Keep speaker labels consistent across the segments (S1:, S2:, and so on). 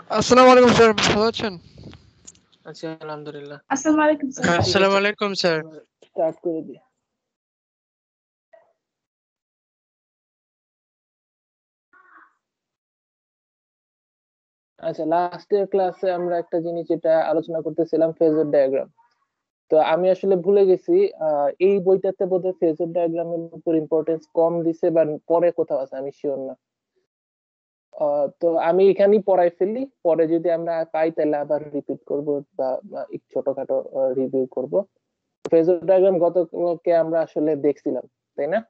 S1: আসসালামু আলাইকুম স্যার, ভালো আছেন?
S2: আচ্ছা আলহামদুলিল্লাহ।
S3: আসসালামু আলাইকুম স্যার।
S1: আসসালামু আলাইকুম স্যার।
S2: স্টার্ট করে দিই। আচ্ছা, লাস্টের ক্লাসে আমরা একটা জিনিস যেটা আলোচনা করতেছিলাম, ফেজর ডায়াগ্রাম। তো আমি আসলে ভুলে গেছি, এই বইটাতে বোধহয় ফেজর ডায়াগ্রামের উপর ইম্পর্টেন্স কম দিছে বা পরে কোথাও আছে, আমি শিওর না। তো আমি এখানেই পড়াই ফেলি, পরে যদি আমরা পাই তাহলে আবার রিপিট করব বা একটু ছোটখাটো রিভিউ করব। ফেজর ডায়াগ্রাম গতকে আমরা আসলে দেখছিলাম, তাই না?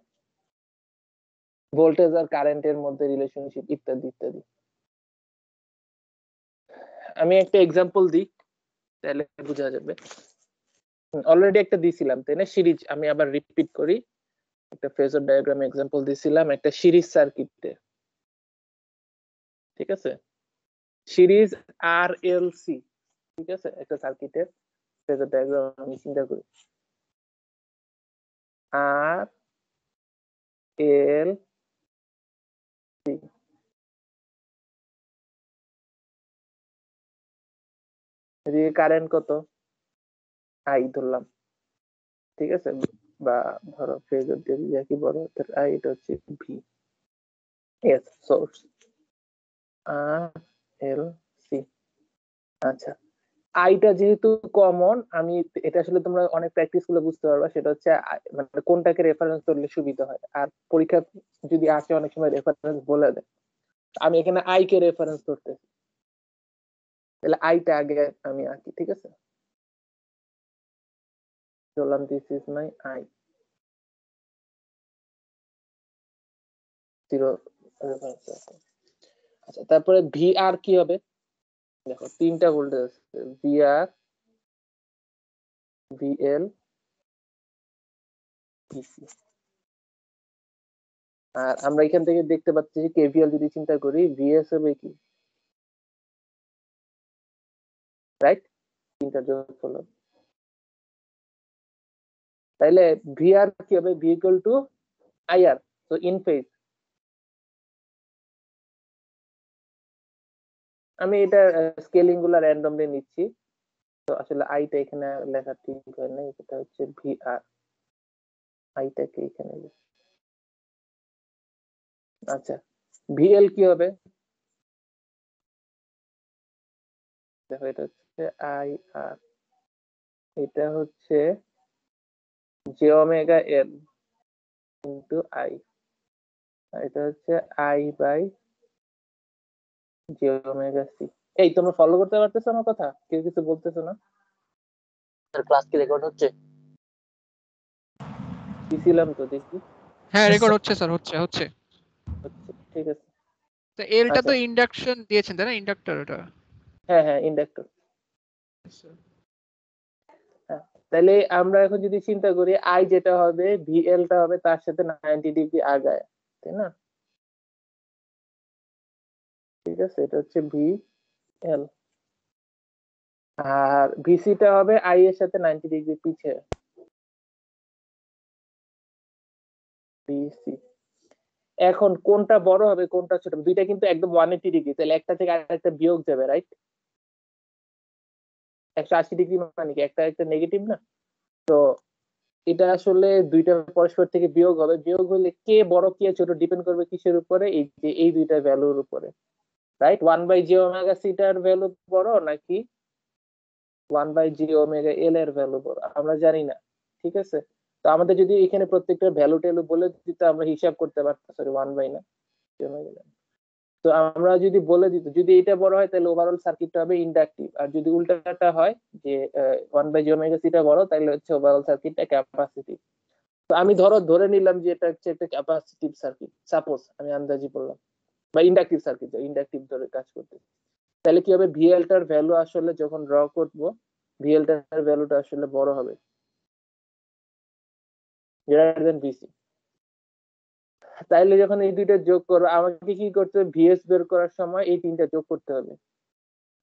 S2: ভোল্টেজ আর কারেন্টের মধ্যে রিলেশনশিপ ইত্যাদি ইত্যাদি। আমি একটা এক্সাম্পল দিই তাহলে বোঝা যাবে। অলরেডি একটা দিছিলাম, তাই না? সিরিজ, আমি আবার রিপিট করি। একটা ফেজর ডায়াগ্রাম এক্সাম্পল দিছিলাম একটা সিরিজ সার্কিটে, ঠিক আছে? সিরিজ আর এল সি, ঠিক আছে? একটা সার্কিটের ফেজর ডায়াগ্রাম আমি চিন্তা করি, আর এল সি। এদিকে কারেন্ট কত? আই ধরলাম, ঠিক আছে? বা ধরো ফেজর দিয়ে কি বড় আই, এটা হচ্ছে ভি, এস সোর্স, আর এল সি। আচ্ছা, আইটা যেহেতু কমন, আমি এটা আসলে তোমরা অনেক প্র্যাকটিস করলে বুঝতে পারবা, সেটা হচ্ছে মানে কোনটাকে রেফারেন্স ধরলে সুবিধা হয়। আর পরীক্ষা যদি আসে অনেক সময় রেফারেন্স বলে দেয়, আমি এখানে আই কে রেফারেন্স ধরতেছি, তাহলে আইটা আগে আমি আঁকি, ঠিক আছে? ধরলাম this is my I, zero reference. আচ্ছা, তারপরে ভি আর কি হবে? দেখো তিনটা ভোল্টেজ আছে, ভি আর, ভিএল, ভিসি। আর আমরা এখান থেকে দেখতে পাচ্ছি যে কেভিএল যদি চিন্তা করি, ভিএস হবে কি, রাইট? তিনটা যোগ হলো, তাইলে ভিআর কি হবে? ভি ইকুয়াল টু আইআর, তো ইন ফেজ। আমি এটা স্কেলিং গুলা র্যান্ডমলি নিচ্ছি, তো আসলে আইটা এখানে লেখা ঠিক হয় না, এটা হচ্ছে ভিআর, আইটাকে এখানে। আচ্ছা, ভিএল কি হবে? দেখো এটা হচ্ছে আই আর, এটা হচ্ছে J omega L into I, এটা হচ্ছে I by J omega C. এই তোমরা ফলো করতে পারতেছো আমার কথা? কেউ কিছু বলতেছো না? ক্লাস কি রেকর্ড হচ্ছে? দিছিলাম তো, দেখি।
S1: হ্যাঁ, রেকর্ড হচ্ছে স্যার, হচ্ছে।
S2: ঠিক আছে।
S1: তো এলটা
S2: আচ্ছা,
S1: তো ইন্ডাকশন দিয়েছেন তাই না? ইন্ডাক্টর ওটা।
S2: হ্যাঁ হ্যাঁ, ইন্ডাক্টর। তাহলে আমরা এখন যদি চিন্তা করি, আই যেটা হবে, ভিএল টা হবে তার সাথে 90 ডিগ্রি আগায়, তাই না? ঠিক আছে, এটা হচ্ছে ভিএল। আর ভিসি টা হবে আই এর সাথে 90 ডিগ্রি পিছে, ভিসি। এখন কোনটা বড় হবে কোনটা ছোট? দুইটা কিন্তু একদম 180 ডিগ্রি, তাহলে একটা থেকে আরেকটা বিয়োগ যাবে, রাইট? 180 ডিগ্রি মানে কি একটা একটা নেগেটিভ না? তো এটা আসলে দুইটা পরস্পর থেকে বিয়োগ হবে, বিয়োগ হলে কে বড় কে ছোট ডিপেন্ড করবে কিসের উপরে? এই যে এই দুইটা ভ্যালুর উপরে, রাইট? 1/j-ওমেগা-সিটার ভ্যালু বড় নাকি 1/j-ওমেগা-এল এর ভ্যালু বড়? আমরা জানি না, ঠিক আছে? তো আমাদের যদি এখানে প্রত্যেকটা ভ্যালু ট্যালু বলে দিত, আমরা হিসাব করতে পারতাম। সরি, 1/, না, তো আমরা যদি বলে দিত, যদি এটা বড় হয় তাহলে ওভারঅল সার্কিটটা হবে ইন্ডাকটিভ, আর যদি উল্টাটা হয় যে 1/j-ওমেগা-সিটা বড়, তাহলে হচ্ছে ওভারঅল সার্কিটটা ক্যাপাসিটিভ। তো আমি ধরে নিলাম যে এটা হচ্ছে একটা ক্যাপাসিটিভ সার্কিট, সাপোজ আমি আন্দাজি বললাম, বা ইন্ডাকটিভ সার্কিট, ইন্ডাকটিভ ধরে কাজ করতে। তাহলে কি হবে? ভিএল টার ভ্যালু আসলে যখন ড্র করব, ভিএল টার ভ্যালুটা আসলে বড় হবে, গ্রেটার দেন ভিসি। তাইলে যখন এই দুইটা যোগ করবো, আমাকে কি করতে হবে? ভিএস বের করার সময় এই তিনটা যোগ করতে হবে,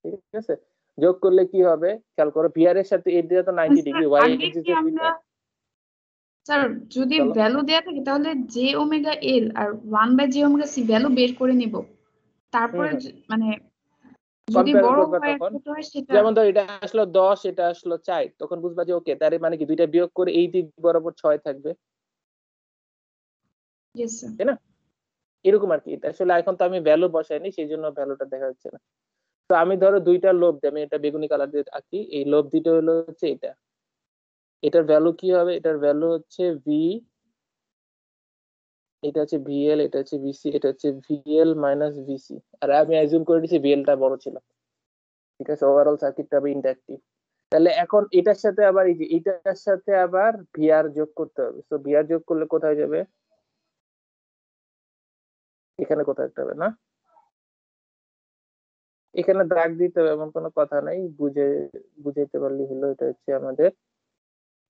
S2: ঠিক আছে? যোগ করলে কি হবে খেয়াল করো, ভিআর এর সাথে এটা তো 90 ডিগ্রি, ওয়াই এক্সিস এর দিকে।
S3: স্যার যদি ভ্যালু দেয়া থাকে তাহলে জে ওমেগা এল আর 1/j-ওমেগা-সি ভ্যালু বের করে নিব, তারপরে মানে যদি
S2: কম্পেয়ার
S3: বড়
S2: করবা
S3: হয় আর
S2: তখন
S3: ছোট হয় সেটা
S2: যেমন ধর এটা আসলো 10 এটা আসলো 4 তখন বুঝবা যে ওকে তার মানে কি দুইটা বিয়োগ করে এই দিক বরাবর 6 থাকবে
S3: ইয়েস স্যার।
S2: তাই না এরকম আর কি এটা আসলে এখন তো আমি ভ্যালু বসাইনি সেই জন্য ভ্যালুটা দেখা যাচ্ছে না তো আমি ধরো দুইটা লোভ দিই আমি এটা বেগুনি কালার দিয়ে আঁকি এই লোভ দুটো হলো হচ্ছে এটা এটার ভ্যালু কি হবে এটার ভ্যালু হচ্ছে ভি এটা হচ্ছে ভিএল এটা হচ্ছে ভিসি এটা হচ্ছে ভিএল মাইনাস ভিসি আর আমি অ্যাজিউম করে দিচ্ছি ভিএলটা বড় ছিল ঠিক আছে ওভারঅল সার্কিটটা হবে ইন্ডাকটিভ তাহলে এখন এটার সাথে আবার এই যে এটার সাথে আবার ভিআর যোগ করতে হবে তো ভিআর যোগ করলে কোথায় যাবে এখানে কোথায় একটা হবে না এখানে দাগ দিতে হবে এমন কোনো কথা নাই বুঝাইতে পারলে হলো এটা হচ্ছে আমাদের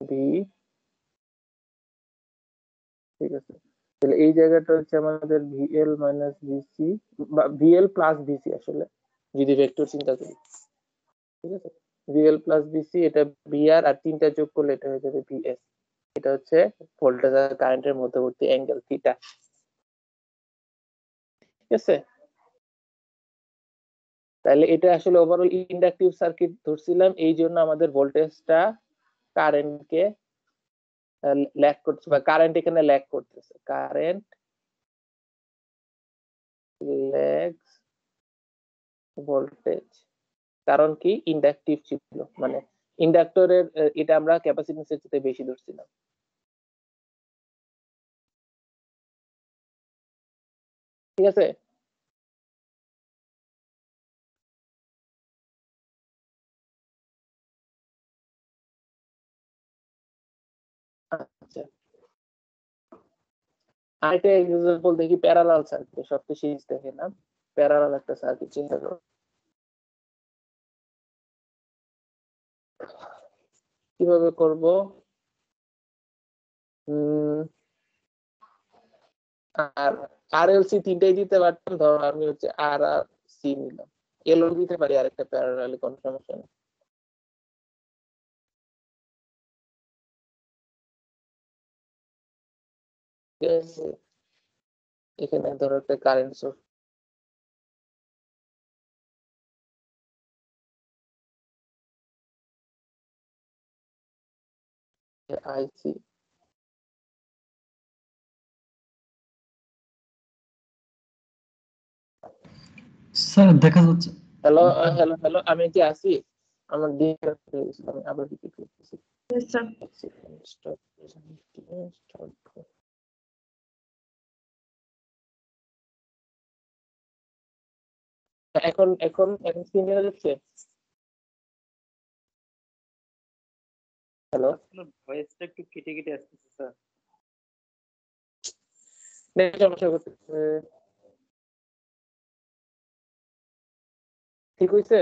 S2: ভি ঠিক আছে তাহলে এই জায়গাটা হচ্ছে আমাদের ভিএল মাইনাস ভিসি বা ভিএল প্লাস ভিসি আসলে যদি ভেক্টর চিন্তা করি ঠিক আছে ভিএল প্লাস ভিসি এটা ভিআর আর তিনটা যোগ করলে এটা হয়ে যাবে ভিএস এটা হচ্ছে ভোল্টেজ আর কারেন্টের মধ্যবর্তী অ্যাঙ্গেল থিটা ঠিক আছে তাহলে এটা আসলে ওভারঅল ইন্ডাকটিভ সার্কিট ধরছিলাম এই জন্য আমাদের ভোল্টেজটা কারেন্টকে ল্যাগ করছে বা কারেন্ট এখানে ল্যাগ করতেছে কারেন্ট ল্যাগস ভোল্টেজ কারণ কি ইন্ডাকটিভ ছিল মানে ইন্ডাক্টরের এটা আমরা ক্যাপাসিট্যান্সের চেয়ে বেশি ধরছিলাম ঠিক আছে আচ্ছা আরেকটা এক্সাম্পল দেখি প্যারালাল সার্কিট সবচেয়ে সিরিজ দেখে না প্যারালাল একটা সার্কিট চিন্তা করো কিভাবে করব আর আর এল সি তিনটাই দিতে পারতাম ধরো আমি হচ্ছে আর আর সি নিলাম এলও দিতে পারি আরেকটা প্যারালালি কোনো সমস্যা নেই ঠিক আছে এখানে ধরো একটা কারেন্ট সোর্স আইসি
S4: স্যার দেখা যাচ্ছে
S2: হ্যালো হ্যালো হ্যালো আমি কি আছি আমার দিয়ে আমি আবার রিপিট করতেছি
S3: ইয়েস স্যার।
S2: এখন এখন এখন স্ক্রিন দেখা যাচ্ছে হ্যালো
S5: ভয়েসটা একটু কেটে কেটে আসতেছে স্যার
S2: সমস্যা করতেছে ঠিক হইছে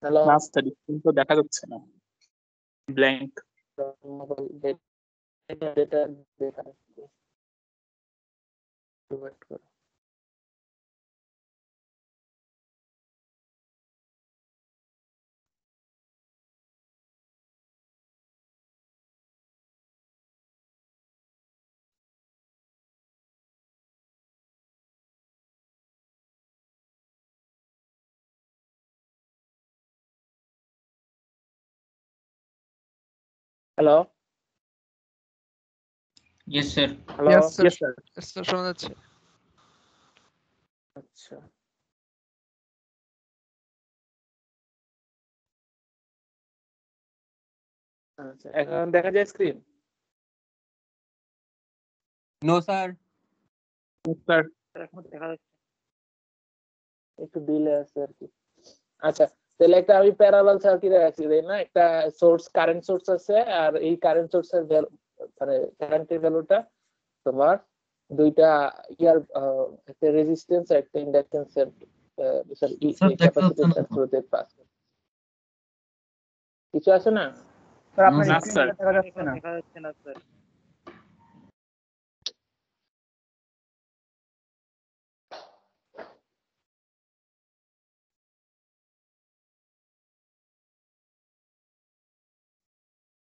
S2: হ্যালো
S5: না স্যার কিন্তু দেখা যাচ্ছে না ব্ল্যাঙ্ক
S2: ডেটা ডেটা প্রোভাইড করো hello
S4: yes sir
S2: hello
S1: Yes, sir.
S5: Yes sir
S1: Yes, sir, শোনা যাচ্ছে।
S2: আচ্ছা আচ্ছা এখন দেখা যায় স্ক্রিন
S4: নো স্যার
S5: স্যার
S2: এখন দেখা যাচ্ছে একটু ডিলে আছে আর কি আচ্ছা তাহলে একটা আমি প্যারালাল সার্কিট রাখছি তাই না একটা সোর্স কারেন্ট সোর্স আছে আর এই কারেন্ট সোর্সের মানে কারেন্টের ভ্যালুটা তোমার দুইটা ইয়ার একটা রেজিস্ট্যান্স আর একটা ইন্ডাকট্যান্স এর সরি
S4: স্যার দেখা যাচ্ছে
S2: ক্যাপাসিট্যান্স
S4: না
S2: এর থ্রুতে পাস কিছু আছে না
S5: স্যার
S4: আপনার
S5: না
S4: screen
S5: স্যার
S4: দেখা যাচ্ছে না।
S5: দেখা যাচ্ছে না স্যার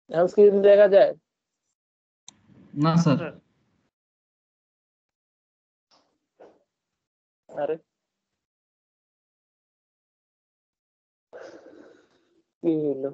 S2: এখন স্ক্রিন দেখা যায়
S4: না স্যার
S2: আরে কি হলো?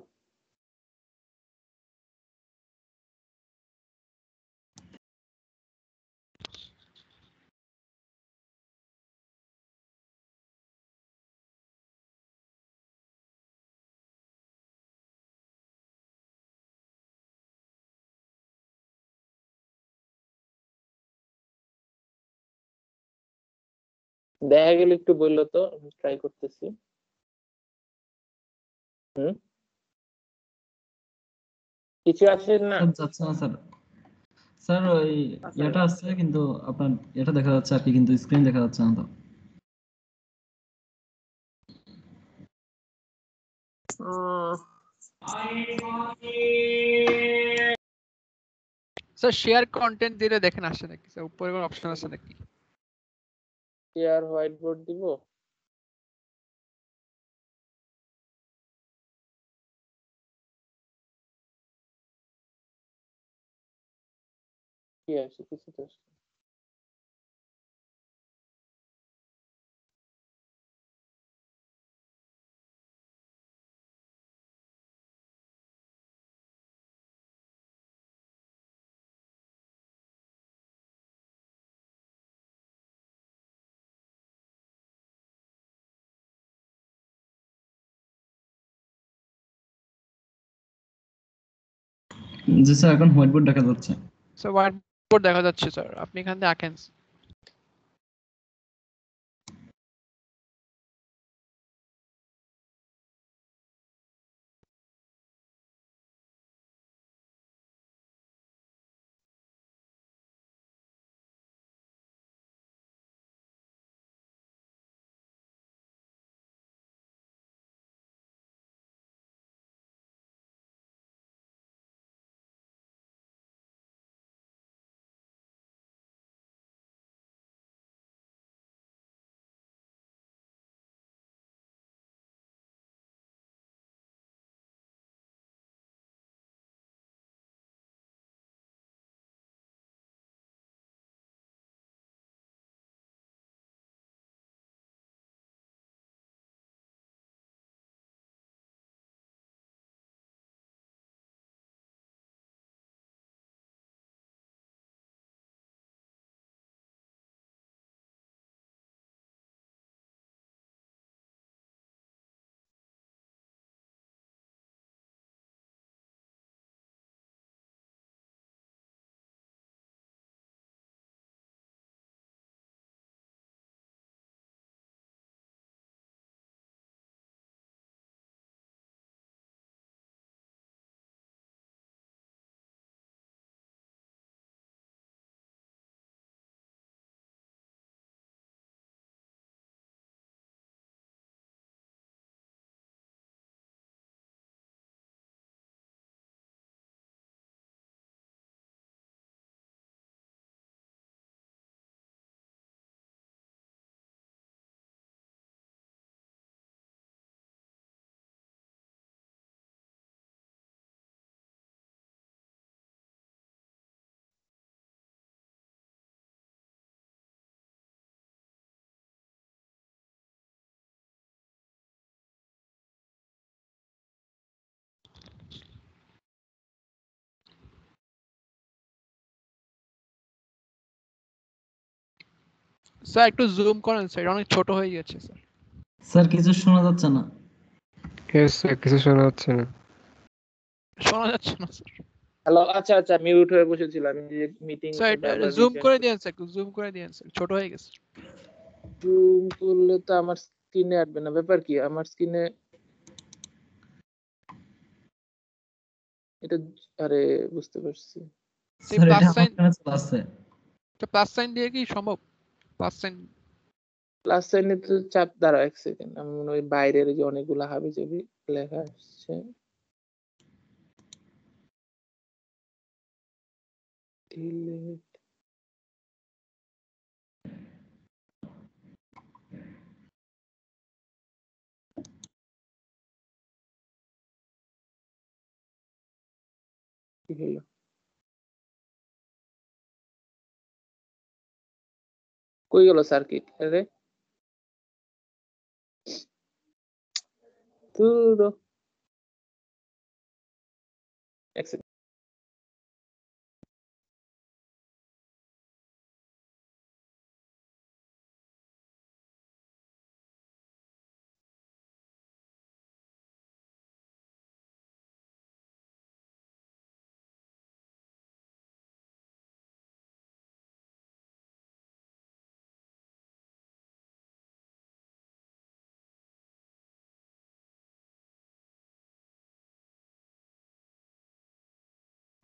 S2: দেখা গেলে একটু বললো তো, আমি ট্রাই করতেছি। হুম, কিছু আসে না।
S4: স্যার যাচ্ছে না স্যার। স্যার ওই এটা আসছে কিন্তু আপনার এটা দেখা যাচ্ছে আর কি, কিন্তু স্ক্রিন দেখা যাচ্ছে না তো।
S1: স্যার শেয়ার কন্টেন্ট দিলে দেখেন আসে নাকি স্যার, উপরে কোনো অপশন আছে নাকি?
S2: শেয়ার হোয়াইট বোর্ড দিব। কি আসে? কিছু তো আসে না।
S4: জি স্যার, এখন হোয়াইট বোর্ড দেখা যাচ্ছে।
S1: স্যার হোয়াইট বোর্ড দেখা যাচ্ছে স্যার, আপনি এখান থেকে আঁকেন। স্যার একটু জুম করেন স্যার, অনেক ছোট হয়ে গেছে স্যার।
S4: স্যার কিছু শোনা যাচ্ছে না।
S6: কিছু শোনা যাচ্ছে না।
S1: শোনা যাচ্ছে না স্যার।
S2: হ্যালো, আচ্ছা আচ্ছা, মিউট হয়ে বসেছিলাম, মিটিং
S1: স্যার এটা জুম করে দিয়েন স্যার, একটু জুম করে দিয়েন স্যার, ছোট হয়ে গেছে।
S2: জুম করলে তো আমার স্ক্রিনে আসবে না। ব্যাপার কি আমার স্ক্রিনে এটা? আরে বুঝতে পারছি।
S1: সেই
S4: স্যার
S1: প্লাস
S4: এটা আমার
S1: সাইন,
S4: এখানে চলে আসছে।
S1: তো প্লাস সাইন দিয়ে কি সম্ভব? Plus sign.
S2: প্লাস সাইনে তো চাপ, দাঁড়াও এক সেকেন্ড, আমি মনে হয় বাইরের যে অনেকগুলো হাবি জাবি লেখা আসছে। Delete। কি হলো? কই গেল সার্কিট? আরে ধুরো।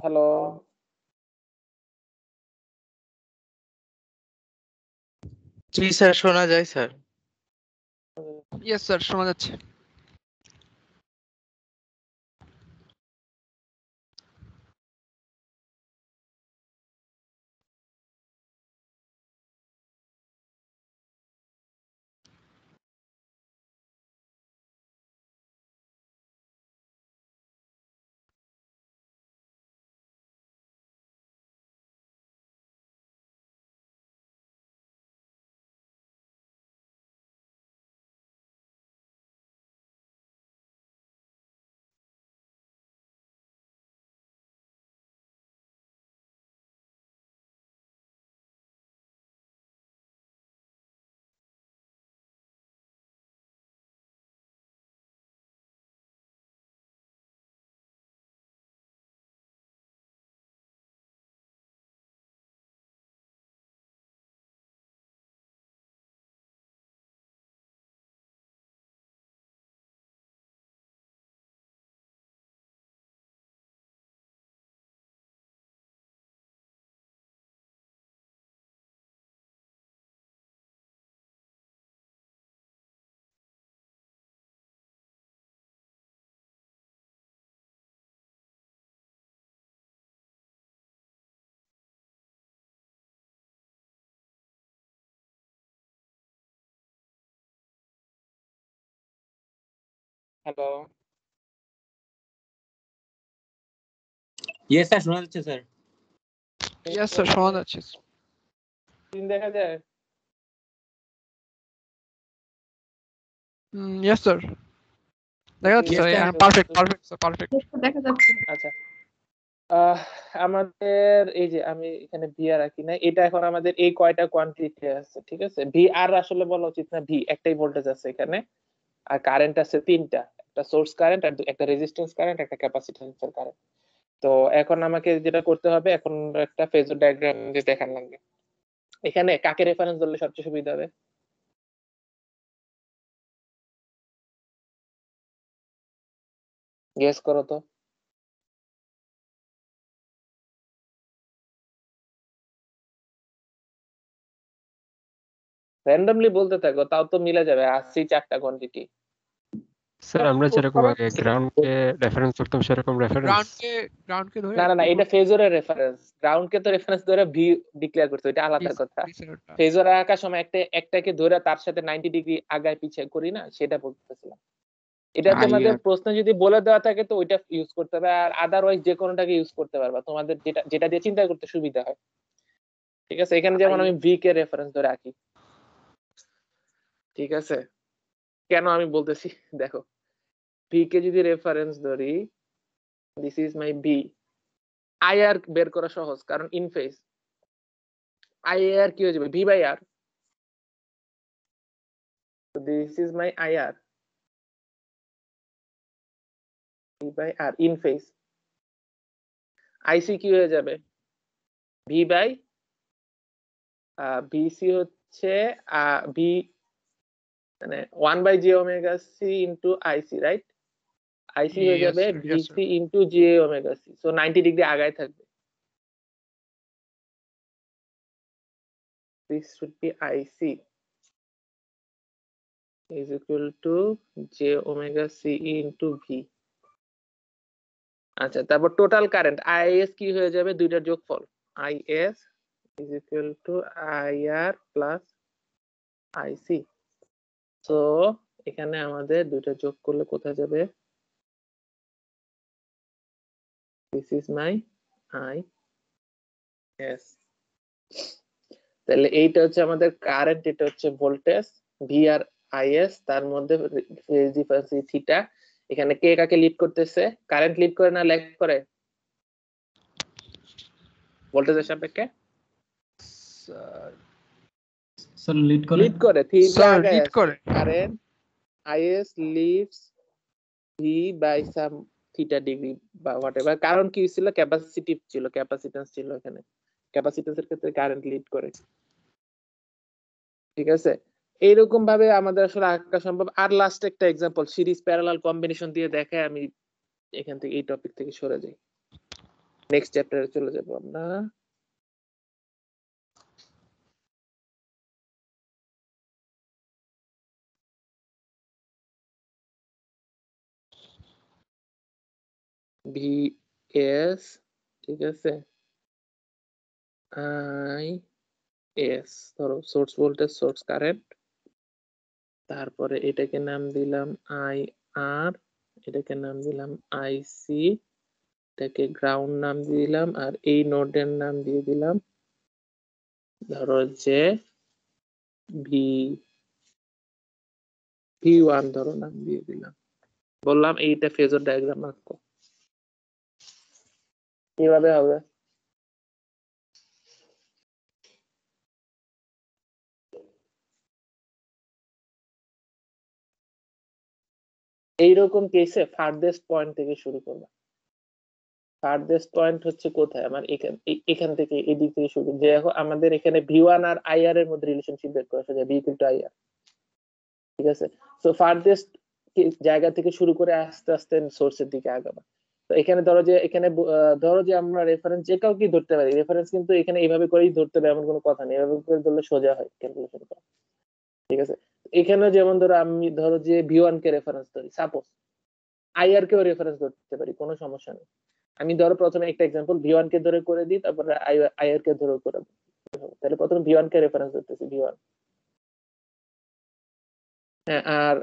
S2: হ্যালো,
S7: জি স্যার, শোনা যায় স্যার।
S1: ইয়েস স্যার, শোনা যাচ্ছে।
S2: হ্যালো,
S5: ইয়েস স্যার, শোনা যাচ্ছে স্যার।
S1: ইয়েস স্যার, শোনা যাচ্ছে।
S2: স্ক্রিন দেখা যায়?
S1: ইয়েস স্যার, দেখা যাচ্ছে
S5: Yes,
S1: sir.
S5: sir.
S1: Perfect perfect sir, perfect.
S3: দেখা যাচ্ছে।
S2: আচ্ছা, আমাদের এই যে আমি এখানে ভি আর রাখি না, এটা এখন আমাদের এই কয়টা কোয়ান্টিটি আছে, ঠিক আছে? ভি আর আসলে বলা উচিত না, ভি একটাই ভোল্টেজ আছে এখানে, আর কারেন্ট আছে তিনটা, একটা সোর্স কারেন্ট, আর একটা রেজিস্ট্যান্স কারেন্ট, একটা ক্যাপাসিট্যান্সের কারেন্ট। তো এখন আমাকে যেটা করতে হবে, এখন একটা ফেজর ডায়াগ্রাম যে দেখান লাগবে। এখানে কাকে রেফারেন্স ধরলে সবচেয়ে সুবিধা হবে? গেস করো তো। র্যান্ডমলি বলতে থাকো, তাও তো মিলে যাবে, আসছি চারটা কোয়ান্টিটি।
S6: স্যার আমরা যেরকম আগে গ্রাউন্ডকে রেফারেন্স করতাম সেরকম রেফারেন্স।
S1: গ্রাউন্ডকে ধরে
S2: না না না, এটা ফেজরের রেফারেন্স। গ্রাউন্ডকে তো রেফারেন্স ধরে ভি ডিক্লেয়ার করতে, এটা আলাদা কথা। ফেজর রাখার সময় একটাকে ধরে তার সাথে 90 ডিগ্রি আগায় পিছিয়ে করি না, সেটা বলতেছিলাম। এটা তোমাদের প্রশ্ন যদি বলে দেওয়া থাকে তো ওইটা ইউজ করতে হবে, আর আদারওয়াইজ যে কোনোটাকে ইউজ করতে পারবা, তোমাদের যেটা যেটা দিয়ে চিন্তা করতে সুবিধা হয়। ঠিক আছে, এখানে যেমন আমি ভি কে রেফারেন্স ধরে রাখি, ঠিক আছে? কেন আমি বলতেছি দেখো, ভি কে যদি রেফারেন্স ধরি, দিস ইজ মাই ভি। আই আর বের করা সহজ, কারণ ইন ফেজ। আই আর কি হয়ে যাবে, V by R. So this is my IR, V by R in phase. IC কি হয়ে যাবে, V by BC হচ্ছে V, মানে 1 by j omega C into IC, right? IC হয়ে যাবে VC into j omega C, so 90 degree আগায় থাকবে। This should be IC is equal to j omega C into V। আচ্ছা, তারপর total current IS কি হয়ে যাবে, দুইটার যোগফল, IS is equal to IR plus IC। তো এখানে আমাদের দুইটা যোগ করলে কোথায় যাবে, দিস ইজ মাই IS। তাহলে এইটা হচ্ছে আমাদের কারেন্ট, এটা হচ্ছে ভোল্টেজ, ভি আর IS, তার মধ্যে ফেজ ডিফারেন্স থিটা, এখানে কে কাকে লিড করতেছে? কারেন্ট লিড করে না ল্যাগ করে? ভোল্টেজের সাপেক্ষে
S4: স্যার লিড করে।
S2: লিড করে, থিটা
S1: স্যার
S2: আগে
S1: লিড
S2: আছে।
S1: করে।
S2: Current is leads v by some theta degree বা whatever। কারণ কি ছিল? ক্যাপাসিটিভ ছিল, ক্যাপাসিট্যান্স ছিল এখানে। ক্যাপাসিট্যান্সের ক্ষেত্রে কারেন্ট লিড করে, ঠিক আছে? এইরকম ভাবে আমাদের আসলে আঁকা সম্ভব। আর লাস্ট একটা এক্সাম্পল, সিরিজ প্যারালাল কম্বিনেশন দিয়ে দেখায় আমি এখান থেকে এই টপিক থেকে সরে যাই, নেক্সট চ্যাপ্টারে চলে যাব আমরা। VS, ঠিক আছে, IS, ধরো সোর্স ভোল্টেজ, সোর্স কারেন্ট, তারপরে এটাকে নাম দিলাম IR, এটাকে নাম দিলাম IC, এটাকে গ্রাউন্ড নাম দিলাম, আর এই নোডের নাম দিয়ে দিলাম ধরো যে V1 ধরো নাম দিয়ে দিলাম। বললাম এইটা ফেজর ডায়াগ্রাম আঁকো, কিভাবে হবে? এইরকম কেসে ফার্দেস্ট পয়েন্ট থেকে শুরু করবে। ফার্দেস্ট পয়েন্ট হচ্ছে কোথায়? আমার এখান থেকে এদিক থেকে শুরু, যে এখন আমাদের এখানে V1 আর IR এর মধ্যে রিলেশনশিপ বের করা যায়, V = IR, ঠিক আছে? সো ফার্দেস্ট জায়গা থেকে শুরু করে আস্তে আস্তে সোর্সের দিকে আগাবা। তো এখানে ধরো যে ধরো যে আমরা রেফারেন্স যে কাউকে ধরতে পারি, রেফারেন্স কিন্তু এখানে এইভাবে করেই ধরতে হবে এমন কোনো কথা নেই, এভাবে করে ধরলে সোজা হয় ক্যালকুলেশন করা, ঠিক আছে? এখানে যেমন ধরো আমি ধরো যে V1 কে রেফারেন্স ধরি, সাপোজ IR কেও রেফারেন্স ধরতে পারি, কোনো সমস্যা নেই। আমি ধরো প্রথমে একটা এক্সাম্পল V1 কে ধরে করে দিই, তারপরে IR কে ধরে করে দিই। তাহলে প্রথমে V1 কে রেফারেন্স ধরতেছি, V1। হ্যাঁ, আর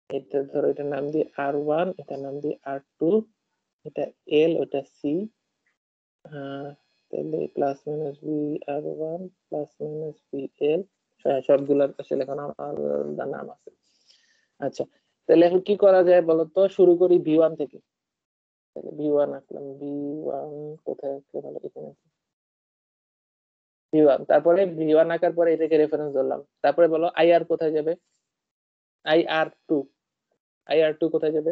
S2: এটা ধরো এটার নাম দিই R1, এটার নাম দিই R2, এটা L, ওটা C, তাহলে plus minus VR1 plus minus VL, সবগুলোর আসলে এখন আলাদা নাম আছে। আচ্ছা, তাহলে এখন কি করা যায় বলতো? শুরু করি V1 থেকে। তাহলে V1 আঁকলাম, V1 কোথায় আছে? ভালো, এখানে আছে V1। তারপরে V1 আঁকার পরে এটাকে রেফারেন্স ধরলাম, তারপরে বলো IR কোথায় যাবে? IR2, IR2 কোথায় যাবে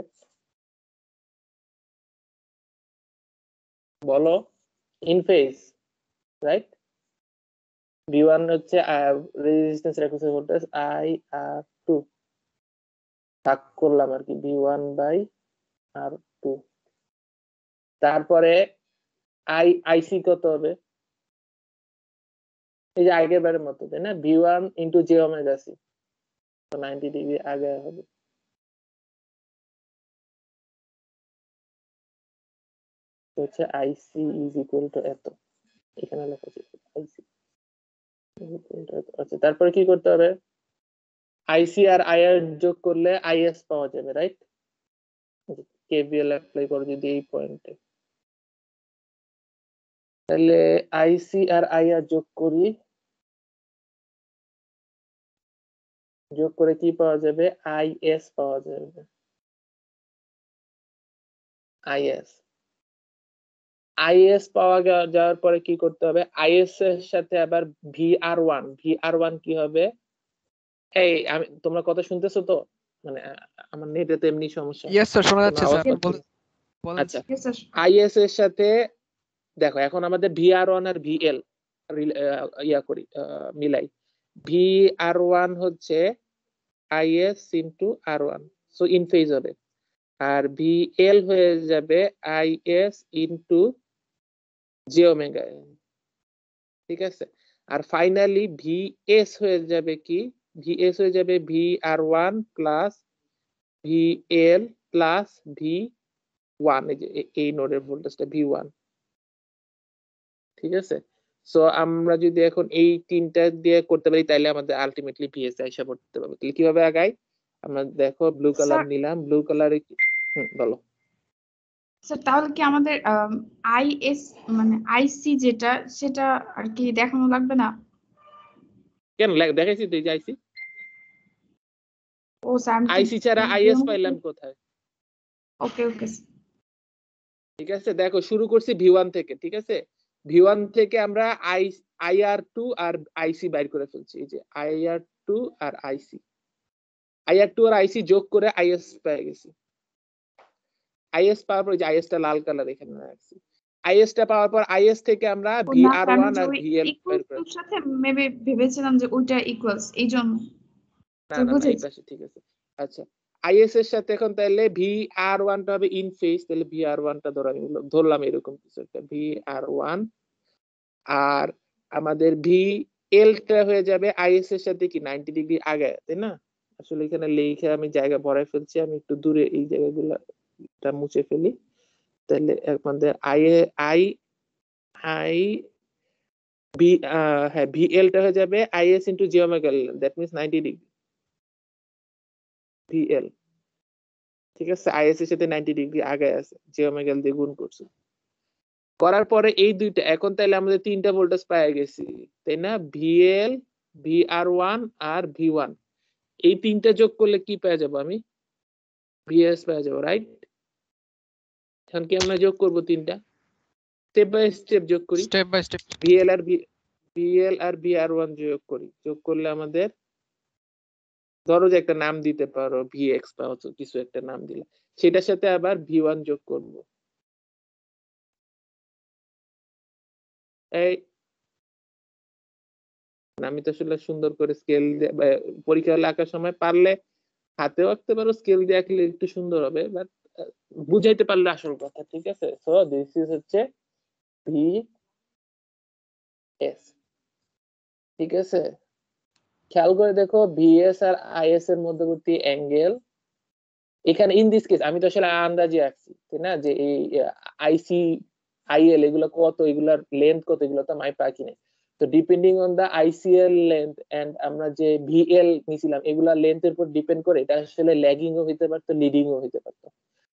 S2: বলো? In phase, right? V1 হচ্ছে রেজিস্ট্যান্স রেফারেন্স ভোল্টেজ, IR2 ভাগ করলাম আর কি V1/R2। তারপরে IC কত হবে? এই যে আগের বারের মতো, তাই না? V1 × jωc, তো 90 ডিগ্রি আগে হবে। হচ্ছে IC = এত, এখানে লেখা আছে IC = এত। আচ্ছা, তারপরে কি করতে হবে? IC আর IR যোগ করলে IS পাওয়া যাবে, রাইট? KVL অ্যাপ্লাই করো যদি এই পয়েন্টে, তাহলে IC আর IR যোগ করি, যোগ করে কি পাওয়া যাবে? IS পাওয়া যাবে, IS পাওয়া যাওয়ার পরে কি করতে হবে? IS এর সাথে আবার VR1 কি হবে? এই তোমরা কথা শুনতেছো তো? মানে আমার নেটে তো এমনি সমস্যা।
S1: ইয়েস স্যার, শোনা যাচ্ছে
S2: আওয়াজ
S1: স্যার,
S2: পাচ্ছি।
S1: বলেন।
S2: আচ্ছা,
S3: Yes, sir.
S2: IS এর সাথে দেখো এখন আমাদের VR1 আর VL মিলাই। VR1 হচ্ছে IS × R1, so in phase হবে। আর VL হয়ে যাবে IS × jωL, ঠিক আছে? আর ফাইনালি VS হয়ে যাবে কি? VS হয়ে যাবে VR1 plus VL plus V1, এই যে এই নোডের ভোল্টেজটা V1, ঠিক আছে? সো আমরা যদি এখন এই তিনটা দিয়ে করতে পারি তাহলে আমাদের আলটিমেটলি VS হিসাব করতে পারবো। তাহলে কিভাবে আগাই? আমরা দেখো ব্লু কালার
S3: Sir-
S2: নিলাম, ব্লু কালারে বলো।
S3: স্যার তাহলে কি আমাদের IS মানে IC যেটা সেটা আর কি দেখানো লাগবে না?
S2: কেন দেখাইছি তো, এই যে IC
S3: ও স্যার আমি
S2: আইসি ছাড়া আইএস পাইলাম কোথায়?
S3: ওকে ওকে
S2: ঠিক আছে, দেখো শুরু করছি V1 থেকে, ঠিক আছে? V1 থেকে আমরা IR2 আর আইসি বাইর করে ফেলছি। এই যে IR2 আর আইসি, IR2 আর আইসি যোগ করে আইএস পেয়ে গেছি। আইএস পাওয়ার পর যে আইএসটা লাল কালার এখানে রাখছি, আইএসটা পাওয়ার পর আইএস থেকে আমরা
S3: না স্যার
S2: VR1
S3: আমি
S2: আর
S3: ওই
S2: VL বের করে
S3: ইকুয়ালস সাথে মেবি ভেবেছিলাম যে ওইটা ইকুয়ালস এই জন্য
S2: না
S3: স্যার
S2: না না এই
S3: বুঝেছি
S2: পাশে, ঠিক আছে। আচ্ছা, আইএস এর সাথে এখন তাহলে VR1 টা হবে ইন ফেজ, তাহলে VR1 টা ধরলাম এরকম কিছু একটা VR1, আর আমাদের VL টা হয়ে যাবে আইএস এর সাথে কি 90 ডিগ্রি আগে, তাই না? আসলে এখানে লিখে আমি জায়গা ভরাই ফেলছি, আমি একটু দূরে এই জায়গাগুলো মুছে ফেলি। তাহলে আমাদের আই আই আই বি হ্যাঁ VL টা হয়ে যাবে IS into j omega L, that means 90 degree VL, ঠিক আছে? IS এর সাথে 90 ডিগ্রি আগে আছে, j ওমেগা L দিয়ে গুণ করছি। করার পরে এই দুইটা এখন তাহলে আমাদের তিনটা ভোল্টেজ পেয়ে গেছি, তাই না? VL, VR1 আর V1, এই তিনটা যোগ করলে কি পেয়ে যাব? আমি VS পেয়ে যাব, রাইট? এখন কি আমরা যোগ করব তিনটা, স্টেপ বাই স্টেপ যোগ করি।
S1: Step by step.
S2: VL আর VR1 যোগ করি, যোগ করলে আমাদের ধরো যে একটা নাম দিতে পারো VX বা কিছু একটা নাম দিলে, সেটার সাথে আবার V1 যোগ করব। এই আমি তো আসলে সুন্দর করে স্কেল পরীক্ষা আঁকার সময় পারলে হাতেও আঁকতে পারো, স্কেল দিয়ে আঁকলে একটু সুন্দর হবে, বাট বুঝাইতে পারলে আসল কথা, ঠিক আছে? সো দিস ইজ হচ্ছে VS, ঠিক আছে? খেয়াল করে দেখো VS আর IS এর মধ্যবর্তী অ্যাঙ্গেল, এখানে ইন দিস কেস আমি তো আসলে আন্দাজে আঁকছি, তাই না? যে এই আইসি IL এগুলো কত, এগুলার লেন্থ কত, এগুলো তো মাইপা আঁকি নাই। তো depending on the ICL length and আমরা যে VL নিছিলাম, এগুলা লেন্থের উপর ডিপেন্ড করে এটা আসলে ল্যাগিং ও হইতে পারতো, লিডিং ও হইতে পারতো,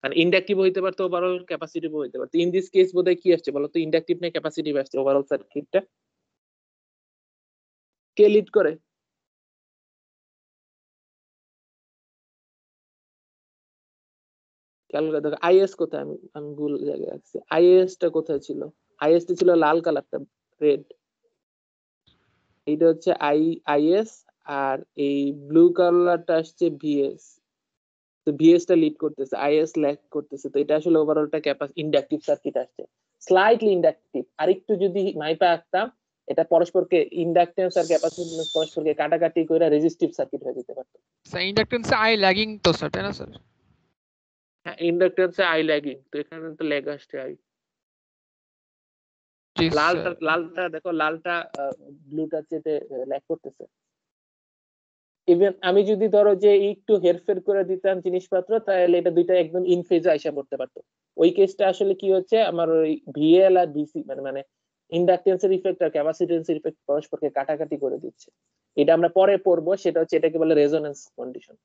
S2: মানে ইন্ডাকটিভ হইতে পারতো, ওভারঅল ক্যাপাসিটিভ হইতে পারতো। ইন দিস কেস বোধহয় কি আসছে বলো তো, ইন্ডাকটিভ না ক্যাপাসিটিভ আসছে? ওভারঅল সার্কিটটা কে লিড করে? খেয়াল করে দেখো IS কোথায়, আমি ভুল জায়গায় আঁকছি। IS টা কোথায় ছিল? IS টা ছিল লাল কালারটা, রেড। এইটা হচ্ছে IS, আর এই ব্লু কালারটা আসছে VS। তো VS টা লিড করতেছে, IS ল্যাগ করতেছে, তো এটা আসলে ওভারঅলটা ইন্ডাকটিভ সার্কিট আসছে, স্লাইটলি ইন্ডাকটিভ। আর একটু যদি মাইপা আঁকতাম, এটা পরস্পরকে ইন্ডাকটেন্স আর ক্যাপাসিট্যান্স পরস্পরকে কাটাকাটি করে রেজিস্টিভ সার্কিট হয়ে যেতে পারতো।
S1: স্যার ইন্ডাকটেন্স আই ল্যাগিং তো স্যার, তাই না স্যার?
S2: হ্যাঁ, ইন্ডাকটেন্সে আই ল্যাগিং, তো এখানে তো ল্যাগ আসছে আই।
S1: জি
S2: লালটা দেখো, লালটা ব্লুটার চেয়ে ল্যাগ করতেছে। ইভেন আমি যদি ধরো যে একটু হেরফের করে দিতাম জিনিসপত্র, তাহলে এটা দুইটা একদম ইন ফেজে আইসা পড়তে পারতো। ওই কেসটা আসলে কি হচ্ছে, আমার ওই VL আর DC মানে ইন্ডাকটেন্সের ইফেক্ট আর ক্যাপাসিটেন্সের ইফেক্ট পরস্পরকে কাটাকাটি করে দিচ্ছে। এটা আমরা পরে পড়বো, সেটা হচ্ছে এটাকে বলে রেজোন্যান্স কন্ডিশন।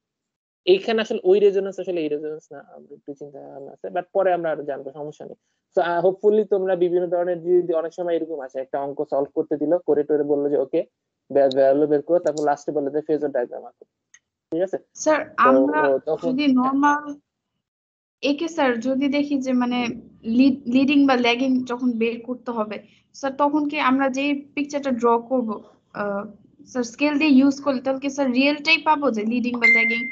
S2: এইখানে আসলে ওই রেজোন্যান্স, আসলে এই রেজোন্যান্স না, একটু চিন্তা ভাবনা আছে, বাট পরে আমরা আরো জানবো, সমস্যা নেই। তো হোপফুলি তোমরা বিভিন্ন ধরনের যদি অনেক সময় এরকম আছে, একটা অঙ্ক সলভ করতে দিল, করে টোরে বললো যে ওকে ভ্যালু বের করো, তারপর লাস্টে বললো যে ফেজর ডায়াগ্রাম আঁকো, ঠিক আছে?
S3: স্যার
S2: তো
S3: আমরা
S2: তখন
S3: যদি নরমাল একে স্যার যদি দেখি যে মানে লিডিং বা ল্যাগিং যখন বের করতে হবে স্যার, তখন কি আমরা যে পিকচারটা ড্র করব স্যার স্কেল দিয়ে ইউজ করলে তাহলে কি স্যার রিয়েলটাই পাবো যে লিডিং বা ল্যাগিং?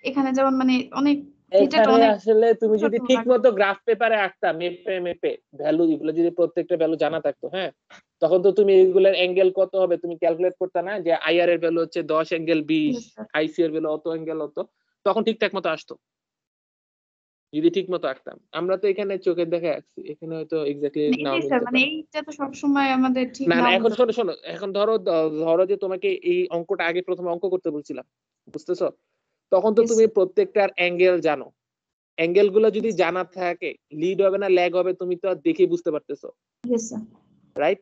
S3: এখানে যেমন মানে অনেক থিটাটা
S2: এখানে
S3: অনেক
S2: আসলে তুমি যদি
S3: ছোট
S2: ঠিক
S3: লাগে।
S2: মতো গ্রাফ পেপারে আঁকতা, মেপে ভ্যালু এগুলো যদি প্রত্যেকটা ভ্যালু জানা থাকতো, হ্যাঁ, তখন তো তুমি এইগুলোর অ্যাঙ্গেল কত হবে তুমি ক্যালকুলেট করতে না, যে IR এর ভ্যালু হচ্ছে 10 অ্যাঙ্গেল 20,
S3: Yes, sir.
S2: IC এর ভ্যালু অত অ্যাঙ্গেল অত, তখন ঠিকঠাক মতো আসতো যদি ঠিক মতো আঁকতাম। আমরা তো এখানে চোখের দেখে আঁকছি, এখানে হয়তো এক্স্যাক্টলি
S3: মানে
S2: নাও
S3: এটাই স্যার,
S2: মিলতে
S3: মানে
S2: পারে।
S3: এইটা তো সবসময় আমাদের ঠিক
S2: না
S3: নাও
S2: এখন
S3: হতে
S2: শোনো শোনো, এখন ধরো যে তোমাকে এই অঙ্কটা আগে প্রথমে অঙ্ক করতে বলছিলাম, বুঝতেছো? তখন তো
S3: Yes,
S2: তুমি
S3: sir.
S2: প্রত্যেকটার অ্যাঙ্গেল জানো, অ্যাঙ্গেল গুলো যদি জানা থাকে, লিড হবে না ল্যাগ হবে তুমি তো দেখে বুঝতে পারতেছো,
S3: Yes, sir.
S2: রাইট?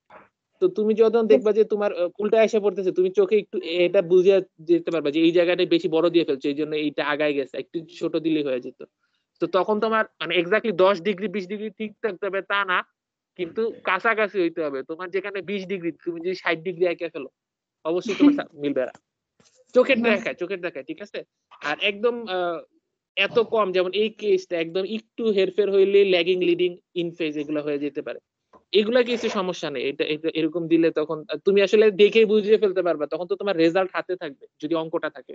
S2: তো তুমি যখন দেখবা যে তোমার উল্টা এসে পড়তেছে, তুমি চোখে একটু এটা বুঝে যেতে পারবা যে এই জায়গাটা বেশি বড় দিয়ে ফেলছো, এই জন্য এইটা আগায় গেছে, একটু ছোট দিলেই হয়ে যেত। তো তখন তোমার মানে এক্স্যাক্টলি 10 ডিগ্রি 20 ডিগ্রি ঠিক থাকতে হবে তা না, কিন্তু কাছাকাছি হইতে হবে। তোমার যেখানে 20 ডিগ্রি তুমি যদি 60 ডিগ্রি এঁকে ফেলো, অবশ্যই তোমার মিলবে না। চোখের
S3: না।
S2: দেখায় ঠিক আছে। আর একদম এত কম, যেমন এই কেসটা একদম একটু হেরফের হইলে ল্যাগিং, লিডিং, ইন ফেজ এগুলো হয়ে যেতে পারে। এগুলা কিছু সমস্যা নেই, এটা এরকম দিলে তখন তুমি আসলে দেখে বুঝিয়ে ফেলতে পারবা, তখন তো তোমার রেজাল্ট হাতে থাকবে যদি অঙ্কটা থাকে,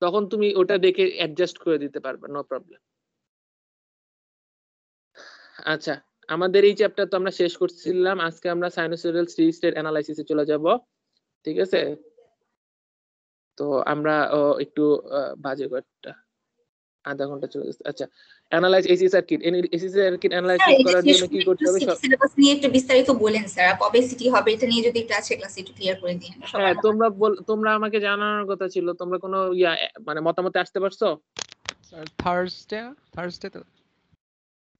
S2: তখন তুমি ওটা দেখে অ্যাডজাস্ট করে দিতে পারবে, নো প্রবলেম। আচ্ছা, আমাদের এই চ্যাপ্টার তো আমরা শেষ করছিলাম, আজকে আমরা সাইনোসয়েডাল স্টেডি স্টেট অ্যানালাইসিসে চলে যাব, ঠিক আছে। তো আমরা একটু বাজে কয়েকটা আধা ঘন্টা চলে গেছে। আচ্ছা, analyse AC circuit. AC circuit analysis করার জন্য কি করতে হবে?
S8: সিলেবাস নিয়ে একটু বিস্তারিত বলেন স্যার, কবে সিটি হবে এটা নিয়ে যদি একটু আছে ক্লাসে একটু ক্লিয়ার করে দিন।
S2: হ্যাঁ, তোমরা আমাকে জানানোর কথা ছিল, তোমরা কোনো মানে মতামতে আসতে পারছো?
S1: থার্সডে তো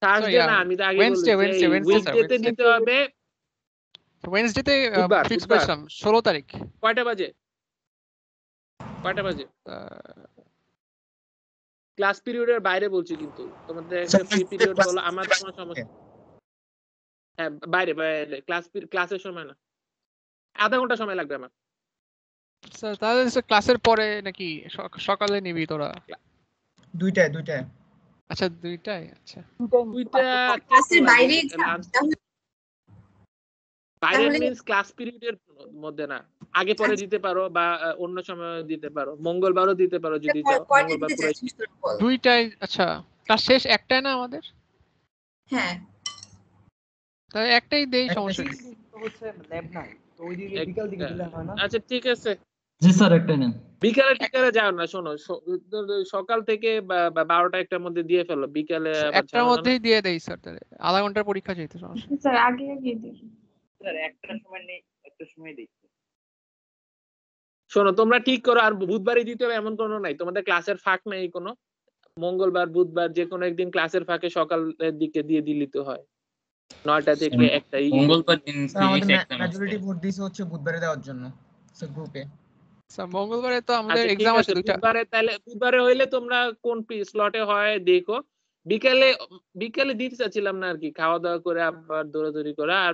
S2: থার্সডে না, আমি তো আগে বলেছি উইকডেতে দিতে হবে।
S1: ওয়েডনেসডেতে
S2: বুধবার,
S1: ফিক্স
S2: বুধবার।
S1: করেছিলাম 16 তারিখ।
S2: কয়টা বাজে? ক্লাস পিরিয়ডের বাইরে বলছি, কিন্তু তোমাদের একটা ফ্রি পিরিয়ড হলো, আমার কোনো সমস্যা। হ্যাঁ, বাইরে ক্লাসের সময় না, আধা ঘন্টা সময় লাগবে আমার।
S1: স্যার তাহলে ক্লাসের পরে নাকি সকালে নিবি তোরা?
S9: দুইটায়।
S1: আচ্ছা, দুইটায়। আচ্ছা,
S2: দুইটা
S8: ক্লাসের বাইরে
S2: বাইরে মিন্স ক্লাস পিরিয়ডের মধ্যে না, আগে পরে দিতে পারো বা অন্য সময় দিতে পারো, মঙ্গলবারও দিতে পারো যদি চাও, মঙ্গলবার পুরো
S1: দুইটায়। আচ্ছা, ক্লাস শেষ একটাই না আমাদের?
S8: হ্যাঁ,
S1: তাহলে একটাই দেই, সমস্যা নেই।
S9: হচ্ছে ল্যাব নাই তো ওই দিকে বিকাল দিকে দিলে হয় না?
S2: আচ্ছা ঠিক আছে,
S4: জি স্যার একটাই নেন।
S2: বিকালে যাও না, শোনো সকাল থেকে 12টা একটার মধ্যে দিয়ে ফেলো, বিকালে আবার
S1: একটার মধ্যেই দিয়ে দেই স্যার, তাহলে আধা ঘন্টার পরীক্ষা যেতে সমস্যা।
S3: স্যার আগে দিই
S9: স্যার একটা সময় নেই, একটা সময় দিই।
S2: শোনো, তোমরা ঠিক করো, আর বুধবারই দিতে হবে এমন কোনো নাই, তোমাদের ক্লাসের ফাঁক নাই কোনো, মঙ্গলবার বুধবার যে কোনো একদিন ক্লাসের ফাঁকে সকালের দিকে দিয়ে দিলি তো হয়, 9টা থেকে 1টা।
S10: মঙ্গলবার দিন
S9: আমাদের মেজরিটি ভোট দিয়েছে হচ্ছে বুধবারে দেওয়ার জন্য স্যার গ্রুপে।
S1: স্যার মঙ্গলবারে তো আমাদের
S2: আচ্ছা,
S1: এক্সাম
S2: ঠিক
S1: আছে
S2: আছে,
S1: দুইটা।
S2: তাহলে বুধবারে হইলে তোমরা কোন স্লটে হয় দেখো। বিকালে দিতে চাচ্ছিলাম না আর কি, খাওয়া দাওয়া করে আবার দৌড়াদৌড়ি করে, আর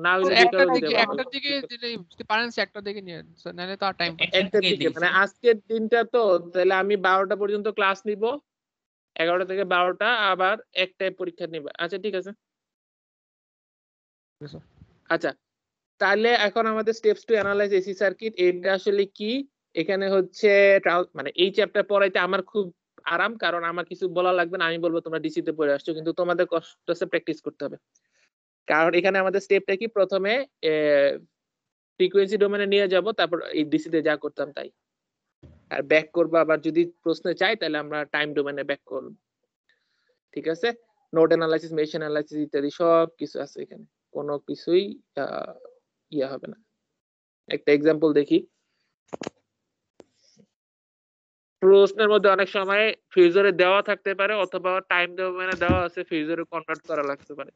S2: না হইলে বিকালে দিতে পারবো।
S1: একটার দিকে দিলে যদি পারেন একটার দিকে নিয়ে স্যার, নাহলে তো আর টাইম পাই।
S2: একটার দিকে মানে আজকের দিনটা তো, তাহলে আমি 12টা পর্যন্ত ক্লাস নিব, 11টা থেকে 12টা, আবার একটায় পরীক্ষা নিব। আচ্ছা ঠিক আছে। আচ্ছা, তাহলে এখন আমাদের steps to analyse AC circuit, এটা আসলে কি? এখানে হচ্ছে মানে এই চ্যাপ্টার পড়াইতে আমার খুব আরাম, কারণ আমার কিছু বলা লাগবে না, আমি বলবো তোমরা ডিসি তে পড়ে আসছো, কিন্তু তোমাদের কষ্ট আছে, প্র্যাকটিস করতে হবে। কারণ এখানে আমাদের স্টেপটা কি, প্রথমে ফ্রিকোয়েন্সি ডোমেনে নিয়ে যাব, তারপর এই ডিসি তে যা করতাম তাই, আর ব্যাক করবো আবার যদি প্রশ্নে চাই, তাহলে আমরা টাইম ডোমেনে ব্যাক করব, ঠিক আছে। নোড অ্যানালাইসিস, মেশ অ্যানালাইসিস ইত্যাদি সব কিছু আছে এখানে, কোনো কিছুই ইয়া হবে না। একটা এক্সাম্পল দেখি, প্রশ্নের মধ্যে অনেক সময় ফেজরে দেওয়া থাকতে পারে, অথবা টাইম ডোমেনে দেওয়া আছে, ফেজরে কনভার্ট করা লাগতে পারে।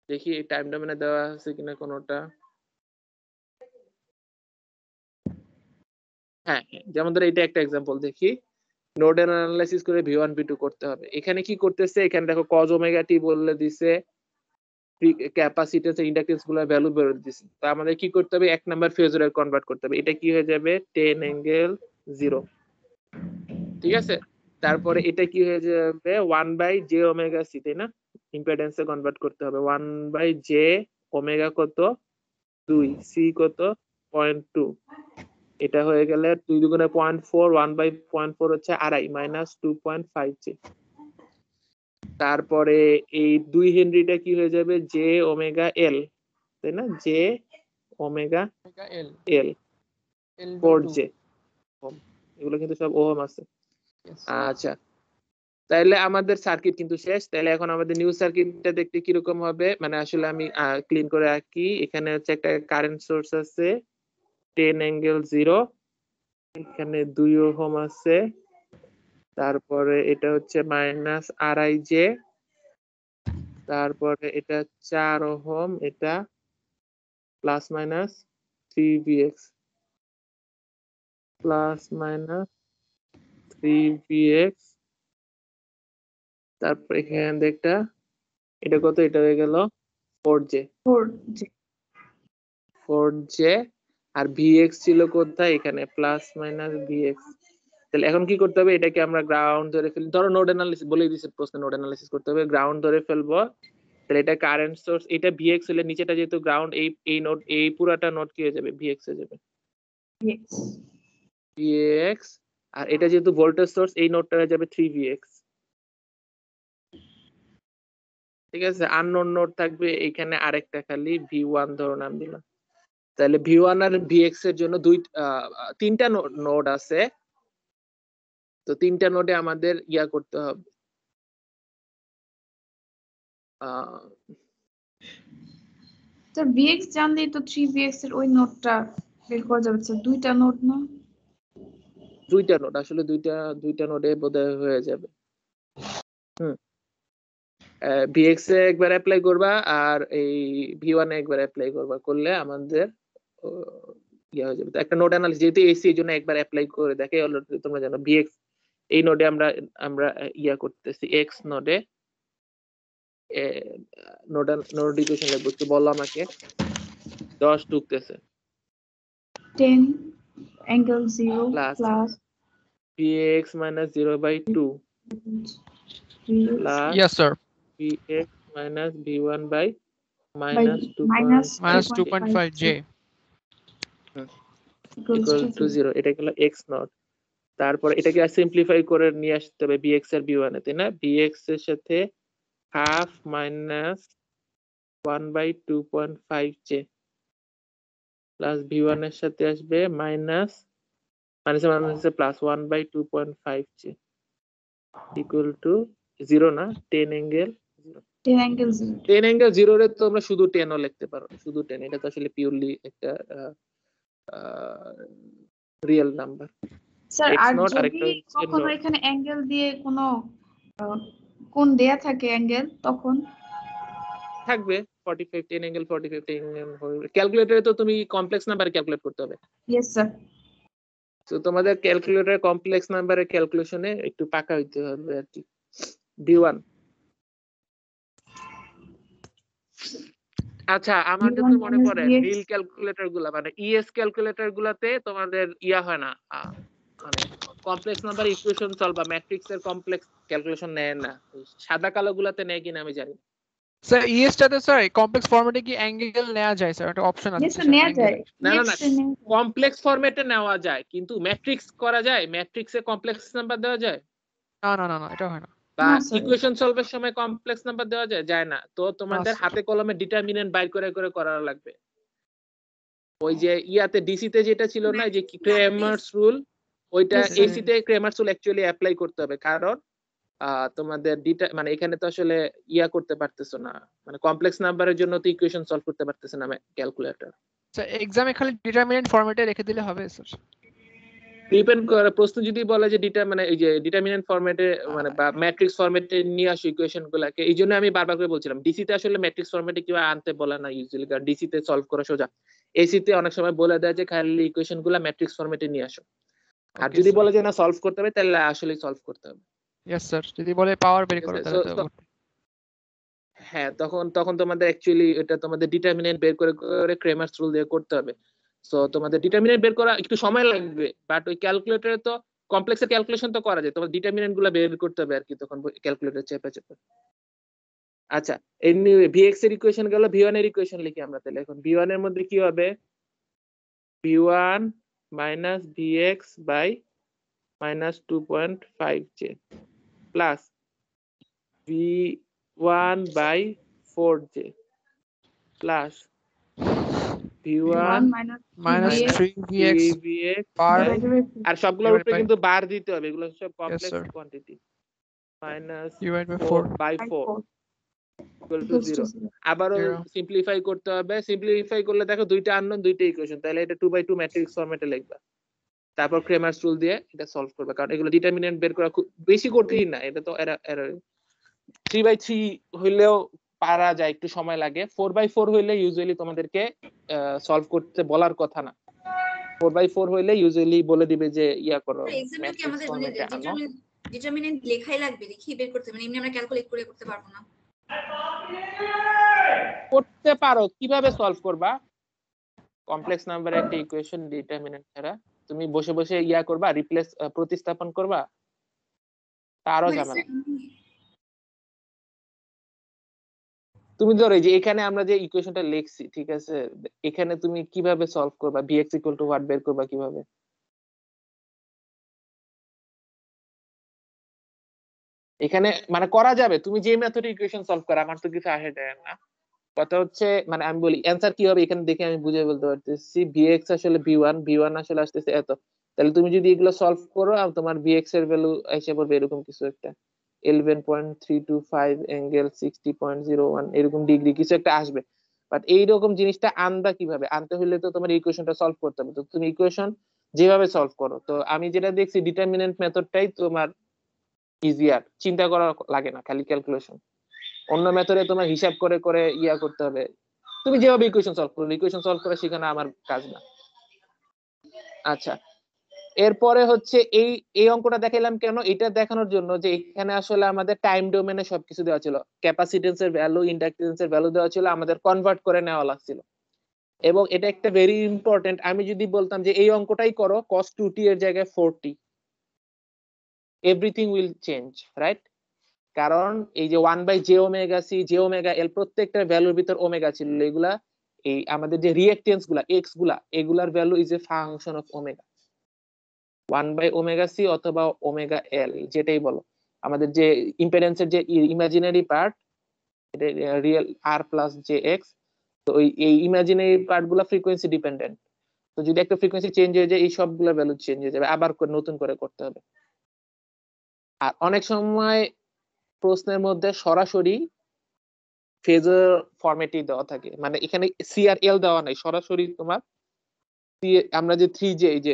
S2: দেখি এই টাইম ডোমেনে দেওয়া আছে কিনা কোনোটা। হ্যাঁ, যেমন ধরো এটা একটা এক্সাম্পল দেখি, নোড অ্যানালাইসিস করে V1 V2 করতে হবে। এখানে কি করতেছে, এখানে দেখো cos ওমেগা t বলে দিছে, ক্যাপাসিট্যান্স ইন্ডাকটেন্স গুলোর ভ্যালু বের করে দিছে। তো আমাদের কি করতে হবে, এক নাম্বার ফেজরে কনভার্ট করতে হবে। এটা কি হয়ে যাবে, 10 অ্যাঙ্গেল 0, ঠিক আছে। তারপরে এটা কি হয়ে যাবে, 1/j ওমেগা c, তাই না? ইম্পিডেন্সে কনভার্ট করতে হবে, 1/j ওমেগা কত 2, c কত 0.2, এটা হয়ে গেলে 2 দুগুণে 0.4, 1/0.4 হচ্ছে আড়াই, মাইনাস 2.5j। তারপরে এই 2 হেনরিটা কি হয়ে যাবে, j ওমেগা l, তাই না? j ওমেগা l 4j, এগুলো কিন্তু সব ওহম আছে। আচ্ছা, তাহলে আমাদের সার্কিট কিন্তু শেষ। তাহলে এখন আমাদের নিউ সার্কিটটা দেখতে কিরকম হবে, মানে আসলে আমি ক্লিন করে রাখি। এখানে হচ্ছে একটা কারেন্ট সোর্স আছে 10 অ্যাঙ্গেল 0, এখানে 2 ওহম আছে, তারপরে এটা হচ্ছে মাইনাস আড়াই জে, তারপরে এটা 4 ওহম, এটা plus minus 3vx, plus minus 3vx, তারপর এখানে একটা, এটা কত, এটা হয়ে গেল 4j,
S3: 4J।
S2: আর ভিএক্স ছিল কোথায়, এখানে প্লাস মাইনাস ভিএক্স। তাহলে এখন কি করতে হবে, এটাকে আমরা গ্রাউন্ড ধরে ফেলি, ধরো নোড অ্যানালিসিস বলেই দিয়েছে প্রশ্নে, নোড অ্যানালিসিস করতে হবে, গ্রাউন্ড ধরে ফেলবো। তাহলে এটা কারেন্ট সোর্স, এটা ভিএক্স হলে নিচেটা যেহেতু গ্রাউন্ড, এই নোড, এই পুরাটা নোড কি হয়ে যাবে, ভিএক্স হয়ে যাবে, ভিএক্স। আর এটা যেহেতু ভোল্টেজ সোর্স, এই নোডটা হয়ে যাবে 3vx। ঠিক আছে, আননোন নোড থাকবে এখানে আরেকটা, খালি v1 ধরো নাম দিলাম। তাহলে v1 আর vx এর জন্য তিনটা নোড আছে, তো তিনটা নোডে আমাদের ইয়া করতে হবে,
S3: স্যার vx জানলেই তো 3vx এর ওই নোটটা বের করা যাবে স্যার, দুইটা নোট না?
S2: দুইটা নোড আসলে, দুইটা নোডে বোধহয় হয়ে যাবে। vx এ একবার অ্যাপ্লাই করবা আর এই v1 এ একবার অ্যাপ্লাই করবা, করলে আমাদের ইয়া হয়ে যাবে। তো একটা নোড অ্যানালিসিস যেহেতু এসি এর জন্য একবার অ্যাপ্লাই করে দেখে, অলরেডি তোমরা জানো vx এই নোডে আমরা ইয়া করতেছি, x নোডে নোড ইকুয়েশন লিখবো, একটু বলো আমাকে। 10 ঢুকতেছে
S3: 10 angle 0
S2: Plus.
S3: plus
S2: vx minus 0/2 plus
S1: Yes, sir.
S2: vx minus v1 by
S3: minus
S2: minus 2.5
S1: Minus 2.5 J.
S2: equal to 0, এটা হলো x নট। তারপর এটাকে সিম্পলিফাই করে নিয়ে আসতে হবে bx এর v1 এ, তাই না? bx এর সাথে half minus 1/2.5j plus v1 এর সাথে আসবে মাইনাস মাইনাসে প্লাস 1/2.5j ইকুয়াল টু 0 না 10 অ্যাঙ্গেল
S3: 10 angle 0
S2: 10 অ্যাঙ্গেল 0 রে তোমরা শুধু 10 ও লিখতে পারো, শুধু 10, এটা তো আসলে পিওরলি একটা রিয়েল নাম্বার।
S3: স্যার
S2: X
S3: আর
S2: naught
S3: যদি
S2: আরেকটা হচ্ছে
S3: কখনো
S2: naught।
S3: এখানে অ্যাঙ্গেল দিয়ে কোনো কোণ দেয়া থাকে অ্যাঙ্গেল, তখন
S2: থাকবে 45 10 অ্যাঙ্গেল 45 10 অ্যাঙ্গেল হবে। ক্যালকুলেটরে তো তুমি কমপ্লেক্স নাম্বার ক্যালকুলেট করতে হবে,
S3: ইয়েস স্যার।
S2: তো তোমাদের ক্যালকুলেটরে কমপ্লেক্স নাম্বারের ক্যালকুলেশনে একটু পাকা হইতে হবে আর কি। v1 আচ্ছা, আমার
S3: V1
S2: যত মনে
S3: minus
S2: পড়ে
S3: Vx
S2: মিল ক্যালকুলেটর গুলা, মানে ইএস ক্যালকুলেটর গুলাতে তোমাদের ইয়া হয় না, মানে কমপ্লেক্স নাম্বার ইকুয়েশন সলভ বা ম্যাট্রিক্স এর কমপ্লেক্স ক্যালকুলেশন নেয় না, সাদা কালো গুলাতে নেয় কিনা আমি জানি না।
S1: স্যার ES টাতে স্যার কমপ্লেক্স ফরম্যাটে কি অ্যাঙ্গেল নেওয়া যায় স্যার? একটা অপশন আছে
S3: ইয়েস স্যার,
S1: স্যার
S3: নেওয়া
S1: অ্যাঙ্গেল।
S3: যায়।
S2: না না না,
S3: Vx এ নেওয়া যায়।
S2: কমপ্লেক্স ফরম্যাটে নেওয়া যায়, কিন্তু ম্যাট্রিক্স করা যায়, ম্যাট্রিক্সে কমপ্লেক্স নাম্বার দেওয়া যায়
S1: না এটা হয় না।
S2: বা
S3: না, স্যার।
S2: ইকুয়েশন সলভের সময় কমপ্লেক্স নাম্বার দেওয়া যায় না, তো তোমাদের
S1: স্যার।
S2: হাতে কলমে ডিটারমিনেন্ট বাইর করে করে করা লাগবে। ওই যে ইয়াতে ডিসি তে যেটা ছিল না, যে ক্রেমার্স রুল, ওইটা
S3: Yes, sir.
S2: এসি তে ক্রেমার্স রুল অ্যাকচুয়ালি অ্যাপ্লাই করতে হবে, কারণ তোমাদের মানে এখানে তো আসলে ইয়া করতে পারতেছো না, মানে কমপ্লেক্স নাম্বারের জন্য তো ইকুয়েশন সলভ করতে পারতেছে না ক্যালকুলেটর।
S1: স্যার এক্সামে খালি ডিটারমিনেন্ট ফরম্যাটে রেখে দিলে হবে স্যার?
S2: ডিপেন্ড করে, প্রশ্ন যদি বলে যে মানে এই যে ডিটারমিনেন্ট ফরম্যাটে মানে বা ম্যাট্রিক্স ফরম্যাটে নিয়ে আসো ইকুয়েশন গুলাকে, এই জন্য আমি বারবার করে বলছিলাম ডিসি তে আসলে ম্যাট্রিক্স ফরম্যাটে কেউ আনতে বলে না ইউজুয়ালি, কারণ ডিসি তে সলভ করা সোজা, এসি তে অনেক সময় বলে দেয় যে খালি ইকুয়েশন গুলা ম্যাট্রিক্স ফরম্যাটে নিয়ে আসো, আর
S1: Okay,
S2: যদি
S1: sir.
S2: বলে যে না সলভ করতে হবে তাহলে আসলে সলভ করতে হবে।
S1: ইয়েস স্যার, যদি বলে পাওয়ার বের করো
S2: ঠিক আছে,
S1: তাহলে তো
S2: হ্যাঁ, তখন তোমাদের অ্যাকচুয়ালি এটা তোমাদের ডিটারমিনেন্ট বের করে করে ক্রেমার্স রুল দিয়ে করতে হবে। সো তোমাদের ডিটারমিনেন্ট বের করা একটু সময় লাগবে, বাট ওই ক্যালকুলেটরে তো কমপ্লেক্সের ক্যালকুলেশন তো করা যায়, তোমার ডিটারমিনেন্ট গুলো বের করতে হবে আর কি, তখন ক্যালকুলেটর চেপে চেপে। আচ্ছা, এনিওয়ে ভিএক্স এর ইকুয়েশন গেল, v1 এর ইকুয়েশন লিখি আমরা তাহলে। এখন v1 এর মধ্যে কি হবে, v1 minus vx by minus 2.5j plus v1 by 4j plus v1
S1: minus 3vx
S2: 3vx
S1: bar
S2: by, আর সবগুলোর উপরে
S1: by-
S2: কিন্তু বার দিতে হবে, এগুলো সব
S1: sir.
S2: Complex quantity, minus
S1: divided by
S2: 4
S1: 4
S2: by 4 equal to 0। আবারও
S1: Zero.
S2: সিম্পলিফাই করতে হবে, সিম্পলিফাই করলে দেখো দুইটা আননোন দুইটা ইকুয়েশন, তাহলে এটা 2/2 ম্যাট্রিক্স ফরম্যাটে লিখবা, তারপর ক্রেমার্স রুল দিয়ে এটা সলভ করবে, কারণ এগুলো ডিটারমিনেন্ট বের করা খুব বেশি কঠিন না, এটা তো 3/3 হইলেও পারা যায়, একটু সময় লাগে। 4/4 হইলে ইউজুয়ালি তোমাদেরকে সলভ করতে বলার কথা না, 4/4 হইলে ইউজুয়ালি বলে দিবে যে ইয়া করো
S8: এক্সামে কি
S2: ম্যাট্রিক্স
S8: আমাদের মানে
S2: ফরম্যাটে আনো।
S8: ডিটারমিনেন্ট লেখাই লাগবে, লিখে বের করতে, মানে এমনি আমরা ক্যালকুলেট করে করতে পারবো না।
S2: করতে পারো, কিভাবে সলভ করবা? কমপ্লেক্স নাম্বারের একটা ইকুয়েশন ডিটারমিনেন্ট ছাড়া তুমি বসে বসে ইয়া করবা, রিপ্লেস প্রতিস্থাপন করবা, তারও
S8: মানে
S2: ঝামেলা।
S8: স্যার
S2: তুমি ধরো এই যে এখানে আমরা যে ইকুয়েশনটা লিখছি, ঠিক আছে, এখানে তুমি কিভাবে সলভ করবা, bx ইকুয়াল টু হোয়াট বের করবা কিভাবে? এখানে মানে করা যাবে, তুমি যে মেথডে ইকুয়েশন সলভ করো, আমার তো কিছু আসে যায় না। কথা হচ্ছে মানে আমি বলি অ্যান্সার কি হবে এখানে দেখে আমি বুঝে বলতে পারতেছি bx আসলে b1 আসলে আসতেছে এত, তাহলে তুমি যদি এগুলো সলভ করো আর তোমার bx এর ভ্যালু এসে পড়বে এরকম কিছু একটা 11.325 অ্যাঙ্গেল 60.01 এরকম ডিগ্রি কিছু একটা আসবে। বাট এইরকম জিনিসটা আনবা কিভাবে? আনতে হলে তো তোমার ইকুয়েশনটা সলভ করতে হবে। তো তুমি ইকুয়েশন যেভাবে সলভ করো, তো আমি যেটা দেখছি ডিটারমিনেন্ট মেথডটাই তোমার ইজিয়ার, চিন্তা করা লাগে না, খালি ক্যালকুলেশন। অন্য মেথডে তোমার হিসাব করে করে ইয়া করতে হবে। তুমি যেভাবে ইকুয়েশন সলভ করো, ইকুয়েশন সলভ করে শেখানো আমার কাজ না। আচ্ছা, এরপরে হচ্ছে এই এই অঙ্কটা দেখাইলাম কেন, এটা দেখানোর জন্য যে এখানে আসলে আমাদের টাইম ডোমেনে সবকিছু দেওয়া ছিল, ক্যাপাসিটেন্সের ভ্যালু, ইন্ডাকটেন্সের ভ্যালু দেওয়া ছিল, আমাদের কনভার্ট করে নেওয়া লাগছিল। এবং এটা একটা ভেরি ইম্পর্টেন্ট, আমি যদি বলতাম যে এই অঙ্কটাই করো cos 2t এর জায়গায় 4t, everything will change, right? কারণ এই যে 1/j⍵c j⍵l প্রত্যেকটা ভ্যালুর ভিতর ওমেগা ছিল, এগুলা এই আমাদের যে রিঅ্যাকটেন্স গুলা এক্স গুলা, এগুলার value is a function of omega, 1/ωc অথবা ওমেগা l যেটাই বলো। আমাদের যে ইম্পিডেন্সের যে ইমাজিনারি পার্ট, এটা রিয়েল r প্লাস jx, তো এই ইমাজিনারি পার্ট গুলা ফ্রিকোয়েন্সি ডিপেন্ডেন্ট। তো যদি একটা ফ্রিকোয়েন্সি চেঞ্জ হয়ে যায় এই সবগুলা ভ্যালু চেঞ্জ হয়ে যাবে, আবার নতুন করে করতে হবে। আর অনেক সময় প্রশ্নের মধ্যে সরাসরি ফেজার ফরম্যাটই দেওয়া থাকে, মানে এখানে সি আর এল দেওয়া নাই, সরাসরি তোমার আমরা যে 3j এই যে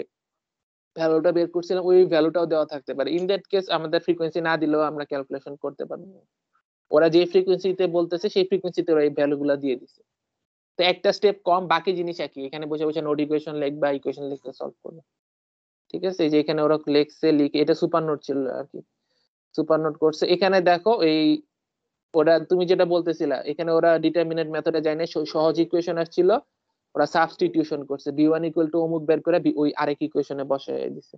S2: ভ্যালুটা বের করছিলাম ওই ভ্যালুটাও দেওয়া থাকতে পারে। ইন দ্যাট কেস আমাদের ফ্রিকোয়েন্সি না দিলেও আমরা ক্যালকুলেশন করতে পারবো, ওরা যে ফ্রিকোয়েন্সিতে বলতেছে সেই ফ্রিকোয়েন্সিতে ওরা এই ভ্যালুগুলো দিয়ে দিচ্ছে। তো একটা স্টেপ কম, বাকি জিনিস একই, এখানে বসে বসে নোট ইকুয়েশন লিখবা, ইকুয়েশন লিখতে সলভ করবে, ঠিক আছে? এই যে এখানে ওরা লিখছে, লিখে এটা সুপার নোট ছিল আর কি, সুপার নোট করছে। এখানে দেখো এই ওরা তুমি যেটা বলতেছিলা, এখানে ওরা ডিটারমিনেন্ট মেথডে যায় না, সহজ ইকুয়েশন আসছিল, ওরা সাবস্টিটিউশন করছে, b1 ইকুয়াল টু অমুক বের করে ওই আরেক ইকুয়েশনে বসায় দিছে।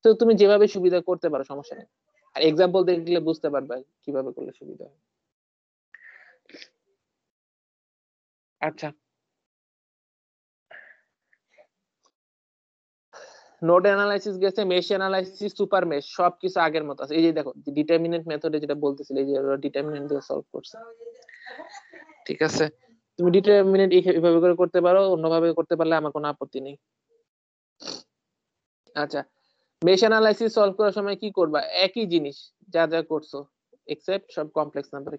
S2: তো তুমি যেভাবে সুবিধা করতে পারো, সমস্যা নেই। আর এক্সাম্পল দেখলে বুঝতে পারবে কিভাবে করলে সুবিধা হয়। আচ্ছা, নোড অ্যানালাইসিস গেছে, মেশ অ্যানালাইসিস, সুপার মেশ সবকিছু আগের মতো আছে। এই যে দেখো ডিটারমিনেন্ট মেথডে যেটা বলতেছিল, এই যে ওরা ডিটারমিনেন্ট দিয়ে সলভ করছে, ঠিক আছে? তুমি ডিটারমিনেন্ট এইভাবে করে করতে পারো, অন্যভাবে করতে পারলে আমার কোনো আপত্তি নেই। আচ্ছা, মেশ অ্যানালাইসিস সলভ করার সময় কি করবা? একই জিনিস যা যা করছো, এক্সেপ্ট সব কমপ্লেক্স নাম্বার।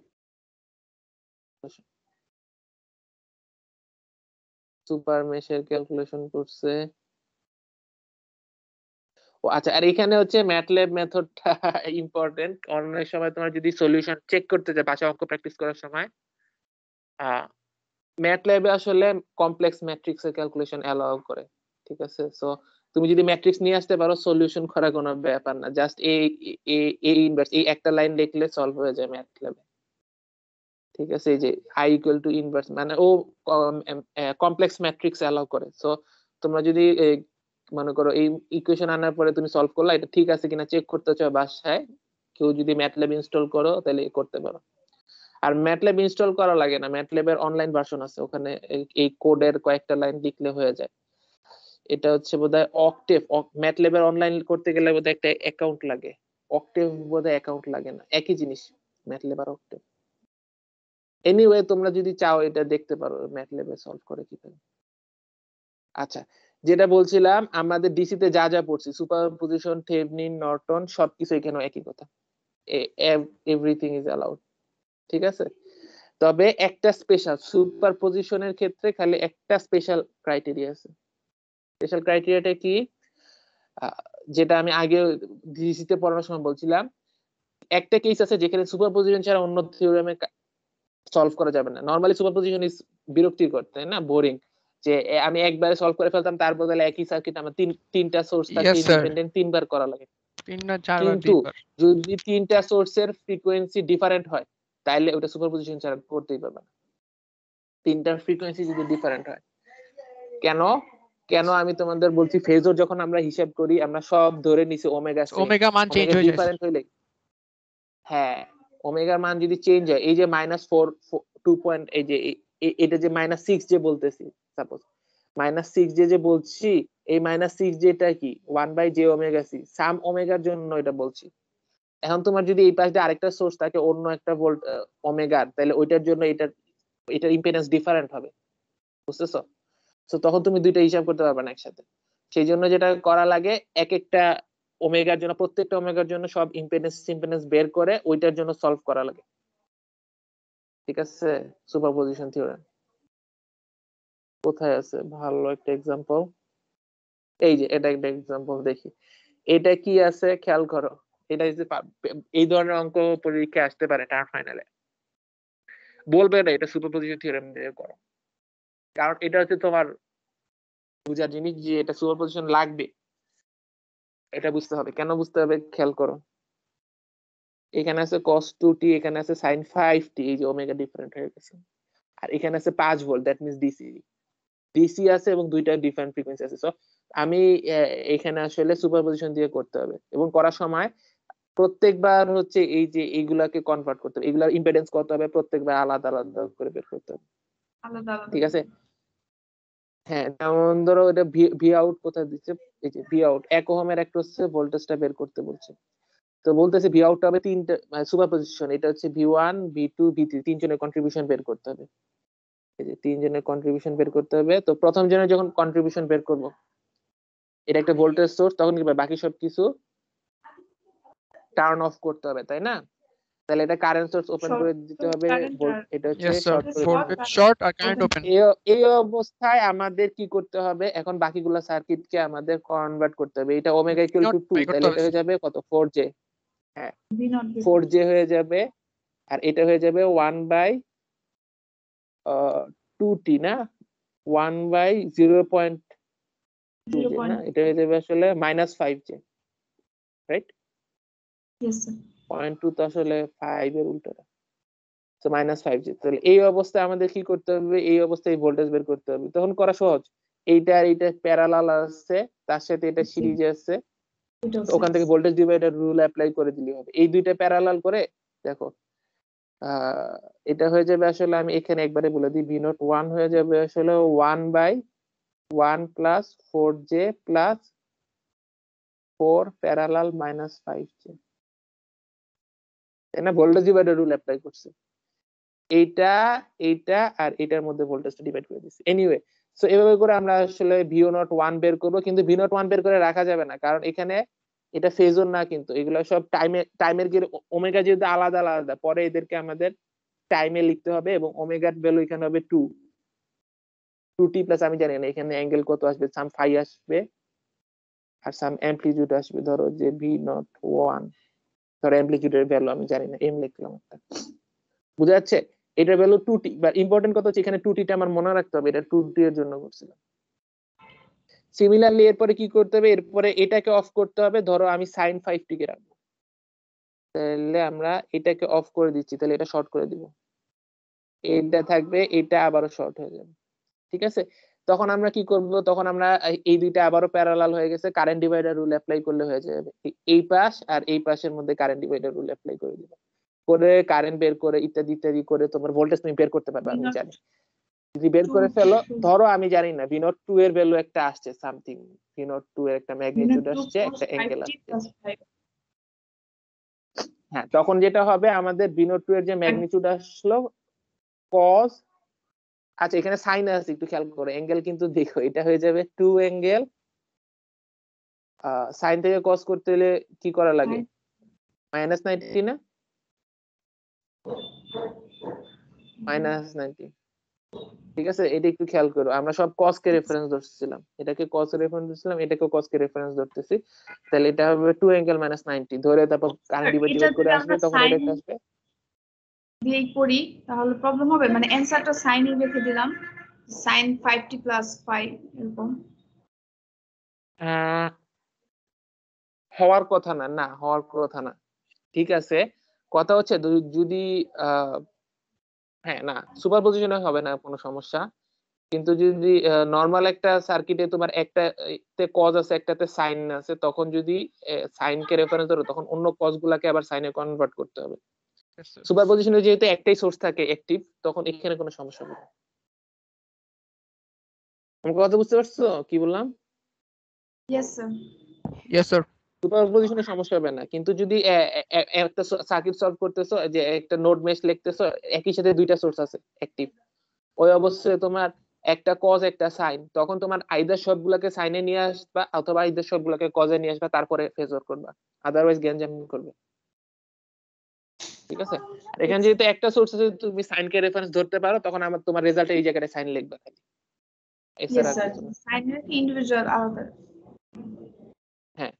S2: সুপার মেশের ক্যালকুলেশন করছে। ও আচ্ছা, আর এখানে হচ্ছে ম্যাটল্যাব মেথডটা ইম্পর্টেন্ট। অনেক সময় তোমার যদি সলিউশন চেক করতে চাও বাসা অঙ্ক প্র্যাকটিস করার সময়, ম্যাটল্যাবে আসলে কমপ্লেক্স ম্যাট্রিক্সের ক্যালকুলেশন অ্যালাউ করে, ঠিক আছে? সো তুমি যদি ম্যাট্রিক্স নিয়ে আসতে পারো, সলিউশন করা কোনো ব্যাপার না, জাস্ট এই ইনভার্স এই একটা লাইন লিখলে সলভ হয়ে যায় ম্যাটল্যাবে, ঠিক আছে? এই যে i ইকুয়াল টু ইনভার্স মানে ও কমপ্লেক্স ম্যাট্রিক্স অ্যালাউ করে। সো তোমরা যদি মনে করো এই ইকুয়েশন আনার পরে তুমি সলভ করলা, এটা ঠিক আছে কিনা চেক করতে চাও বাসায়, কেউ যদি ম্যাটল্যাব ইনস্টল করো তাহলে করতে পারো। আর ম্যাটল্যাব ইনস্টল করা লাগে না, ম্যাটল্যাবের অনলাইন ভার্সন আছে, ওখানে এই কোডের কয়েকটা লাইন লিখলে হয়ে যায়। এটা হচ্ছে বোধহয় অক্টেভ, ম্যাটল্যাবের অনলাইন করতে গেলে বোধহয় একটা অ্যাকাউন্ট লাগে, অক্টেভ বোধহয় অ্যাকাউন্ট লাগে না, একই জিনিস ম্যাটল্যাব আর অক্টেভ। এনিওয়ে তোমরা যদি চাও এটা দেখতে পারো ম্যাটল্যাবে সলভ করে কিভাবে। আচ্ছা, যেটা বলছিলাম আমাদের ডিসি তে যা যা পড়ছি, সুপারপজিশন, থেভেনিন, নর্টন সবকিছু এখানে একই কথা, এভরিথিং ইজ অ্যালাউড, ঠিক আছে? তবে একটা স্পেশাল সুপারপজিশনের ক্ষেত্রে খালি একটা স্পেশাল ক্রাইটেরিয়া আছে। স্পেশাল ক্রাইটেরিয়াটা কি? যেটা আমি আগে ডিসি তে পড়ানোর সময় বলছিলাম, একটা কেস আছে যেখানে সুপারপজিশন ছাড়া অন্য থিওরেমে সলভ করা যাবে না। নরমালি সুপারপজিশন ইজ বিরক্তিকর, তাই না? বোরিং, যে আমি একবারে সলভ করে ফেলতাম, তার বদলে একই সার্কিট আমার তিনটা সোর্স থাকে ইন্ডিপেন্ডেন্ট, তিনবার করা লাগে। কিন্তু যদি তিনটা সোর্সের ফ্রিকোয়েন্সি ডিফারেন্ট হয় তাহলে ওটা সুপারপজিশন ছাড়া করতেই পারবে না, তিনটার ফ্রিকোয়েন্সি যদি ডিফারেন্ট হয়। কেন কেন আমি তোমাদের বলছি ফেজর যখন আমরা হিসাব করি আমরা সব ধরে নিছি ওমেগা
S1: ওমেগা মান চেঞ্জ হয়ে যায়
S2: ডিফারেন্ট হইলে হ্যাঁ ওমেগার মান যদি চেঞ্জ হয় এই যে -4 এই যে এটা যে -6 যে বলতেছি সাপোজ -6 যে বলছি এই -6 যেটা কি 1/j ওমেগা c সাম ওমেগার জন্য এটা বলছি এখন তোমার যদি এই পাশে আরেকটা সোর্স থাকে অন্য একটা ভোল্ট ওমেগার তাহলে ওইটার জন্য এটার ইম্পিডেন্স ডিফারেন্ট হবে বুঝতেছো তো তখন তুমি দুইটা হিসাব করতে পারবে না একসাথে সেই জন্য যেটা করা লাগে এক একটা ওমেগার জন্য প্রত্যেকটা ওমেগার জন্য সব ইম্পিডেন্স বের করে ওইটার জন্য সলভ করা লাগে ঠিক আছে সুপারপজিশন থিওরেম কোথায় আছে ভালো একটা এক্সাম্পল এই যে এটা একটা এক্সাম্পল দেখি এটা কি আছে খেয়াল করো এটা এই ধরনের অঙ্ক পরীক্ষা আসতে পারে টার্ম ফাইনালে বলবে না এটা সুপারপজিশন থিওরেম দিয়ে করো কারণ এটা হচ্ছে তোমার বুঝার জিনিস যে এটা সুপারপজিশন লাগবে এটা বুঝতে হবে কেন বুঝতে হবে খেয়াল করো এখানে আছে cos 2t এখানে আছে sin 5t এই যে ওমেগা ডিফারেন্ট হয়ে গেছে আর এখানে আছে 5 ভোল্ট দ্যাট মিন্স ডিসি আছে এবং দুইটা ডিফারেন্ট ফ্রিকোয়েন্সি আছে সো আমি এখানে আসলে সুপারপজিশন দিয়ে করতে হবে এবং করার সময় প্রত্যেকবার হচ্ছে এই যে এইগুলাকে কনভার্ট করতে হবে এগুলার ইম্পিডেন্স কত হবে প্রত্যেকবার আলাদা আলাদা করে বের করতে হবে ঠিক আছে হ্যাঁ যেমন ধরো এটা ভি আউট কোথায় দিচ্ছে এই যে ভি আউট 1 ওহমের একটা হচ্ছে ভোল্টেজটা বের করতে বলছে তো বলতেছে ভি আউট হবে তিনটা সুপারপজিশন এটা হচ্ছে ভি1 ভি2 ভি3 তিনজনের কন্ট্রিবিউশন বের করতে হবে এই যে তিনজনের কন্ট্রিবিউশন বের করতে হবে তো প্রথম জনের যখন কন্ট্রিবিউশন বের করব এটা একটা ভোল্টেজ সোর্স তখন কি বাকি সব কিছু টার্ন অফ করতে হবে তাই না তাহলে এটা কারেন্ট সোর্স ওপেন করে দিতে হবে এটা হচ্ছে
S1: শর্ট আর কারেন্ট ওপেন
S2: এই অবস্থায় আমাদের কি করতে হবে এখন বাকিগুলো সার্কিটকে আমাদের কনভার্ট করতে হবে এটা ওমেগা ইকুয়াল টু 2 তাহলে এটা হয়ে যাবে কত 4j হ্যাঁ 4j হয়ে যাবে আর এটা হয়ে যাবে 1/2t না 1/0.2j না এটা হয়ে যাবে আসলে -5j রাইট
S3: यस सर
S2: 0.2 তো আসলে 5 এর উল্টোটা সো -5j তাহলে এই অবস্থায় আমাদের কি করতে হবে এই অবস্থায় ভোল্টেজ বের করতে হবে তখন করা সহজ এইটা আর এইটা প্যারালাল আছে তার সাথে এটা সিরিজে আছে ওখান থেকে ভোল্টেজ ডিভাইডার রুল অ্যাপ্লাই করে দিলে হবে এই দুইটা প্যারালাল করে দেখো এটা হয়ে যাবে আসলে আমি এখানে একবারে বলে দিই v নট 1 হয়ে যাবে আসলে 1/1 plus 4j plus 4 parallel -5j না ভোল্টেজ ডিভাইডার রুল অ্যাপ্লাই করছে এইটা আর এটার মধ্যে ভোল্টেজটা ডিভাইড করে দিচ্ছি এনিওয়ে সো এভাবে করে আমরা আসলে ভিও নট 1 বের করব কিন্তু ভি নট 1 বের করে রাখা যাবে না কারণ এখানে এটা ফেজর না কিন্তু এগুলো সব টাইমের কি ওমেগা যেহেতু আলাদা আলাদা পরে এদেরকে আমাদের টাইমে লিখতে হবে এবং ওমেগার ভ্যালু এখানে হবে 2t প্লাস আমি জানি না এখানে অ্যাঙ্গেল কত আসবে সাম ফাই আসবে আর সাম অ্যামপ্লিটিউড আসবে ধরো যে ভি নট 1 ধরো অ্যামপ্লিটিউডের ভ্যালু আমি জানি না এম লিখলাম একটা বুঝা যাচ্ছে এটার ভ্যালু 2t বা ইম্পর্টেন্ট কথা হচ্ছে এখানে 2t টা আমার মনে রাখতে হবে এটা 2t এর জন্য করছিলাম সিমিলারলি এরপরে কি করতে হবে এরপরে এটাকে অফ করতে হবে ধরো আমি sin 5t কে রাখবো তাহলে আমরা এটাকে অফ করে দিচ্ছি তাহলে এটা শর্ট করে দিব এটা থাকবে এটা আবারও শর্ট হয়ে যাবে ঠিক আছে তখন আমরা কি করব তখন আমরা এই দুইটা আবারও প্যারালাল হয়ে গেছে কারেন্ট ডিভাইডার রুল অ্যাপ্লাই করলে হয়ে যাবে এই পাশ আর এই পাশের মধ্যে কারেন্ট ডিভাইডার রুল অ্যাপ্লাই করে দিব করে কারেন্ট বের করে ইত্যাদি ইত্যাদি করে তোমার ভোল্টেজ তুমি বের করতে পারবে আমি জানি যদি বের করে ফেলো ধরো আমি জানি না ভি নট 2 এর ভ্যালু একটা আসছে সামথিং ভি নট 2 এর একটা ম্যাগনিটিউড আসছে একটা অ্যাঙ্গেল আসছে হ্যাঁ তখন যেটা হবে আমাদের ভি নট 2 এর যে ম্যাগনিটিউড আসলো cos আচ্ছা এখানে সাইন আছে একটু খেয়াল করো অ্যাঙ্গেল কিন্তু দেখো এটা হয়ে যাবে 2 অ্যাঙ্গেল সাইন থেকে cos করতে হলে কি করা লাগে -90 না -90 ঠিক আছে এটা একটু খেয়াল করো আমরা সব cos কে রেফারেন্স ধরছিলাম এটাকে cos এর রেফারেন্স ধরছিলাম এটাকে cos কে রেফারেন্স ধরতেছি তাহলে এটা হবে 2 অ্যাঙ্গেল -90 ধরে তারপর কারেন্ট ডিভাইড করে আসবে তখন এটা আসবে
S3: দিয়েই করি তাহলে প্রবলেম হবে মানে অ্যানসারটা সাইনই রেখে দিলাম sin 5t plus 5 এরকম
S2: হওয়ার কথা না হওয়ার কথা না ঠিক আছে কথা হচ্ছে যদি হ্যাঁ না সুপারপজিশনে হবে না কোনো সমস্যা কিন্তু যদি নরমাল একটা সার্কিটে তোমার একটাতে কজ আছে একটাতে সাইন আছে, তখন যদি সাইনকে রেফারেন্স ধরো তখন অন্য কজ গুলাকে আবার সাইনে কনভার্ট করতে হবে।
S1: Yes, sir.
S2: সুপারপজিশনে যেহেতু একটাই সোর্স থাকে অ্যাক্টিভ, তখন এখানে কোনো সমস্যা হবে না। আমার কথা বুঝতে পারছো কি বললাম?
S3: Yes sir.
S1: Yes, sir.
S2: সুপারপজিশনে সমস্যা হবে না, কিন্তু যদি একটা সার্কিট সলভ করতেছো, যে একটা নোড মেশ লিখতেছো, একই সাথে দুইটা সোর্স আছে অ্যাক্টিভ, ওই অবস্থায় তোমার একটা কজ একটা সাইন, তখন তোমার আইদার সবগুলোকে সাইনে নিয়ে আসবা অথবা আইদার সবগুলোকে কজে নিয়ে আসবা, তারপরে ফেজর করবা, আদারওয়াইজ গ্যাঞ্জাম করবে। ঠিক আছে? আর এখানে যেহেতু একটা সোর্স আছে, তুমি সাইনকে রেফারেন্স ধরতে পারো, তখন তোমার রেজাল্টে এই জায়গায় সাইন লিখবা খালি, এছাড়া
S3: ইয়েস
S2: আর
S3: স্যার,
S2: কিছু না।
S3: সাইনের ইন্ডিভিজুয়াল আলাদা।
S2: হ্যাঁ,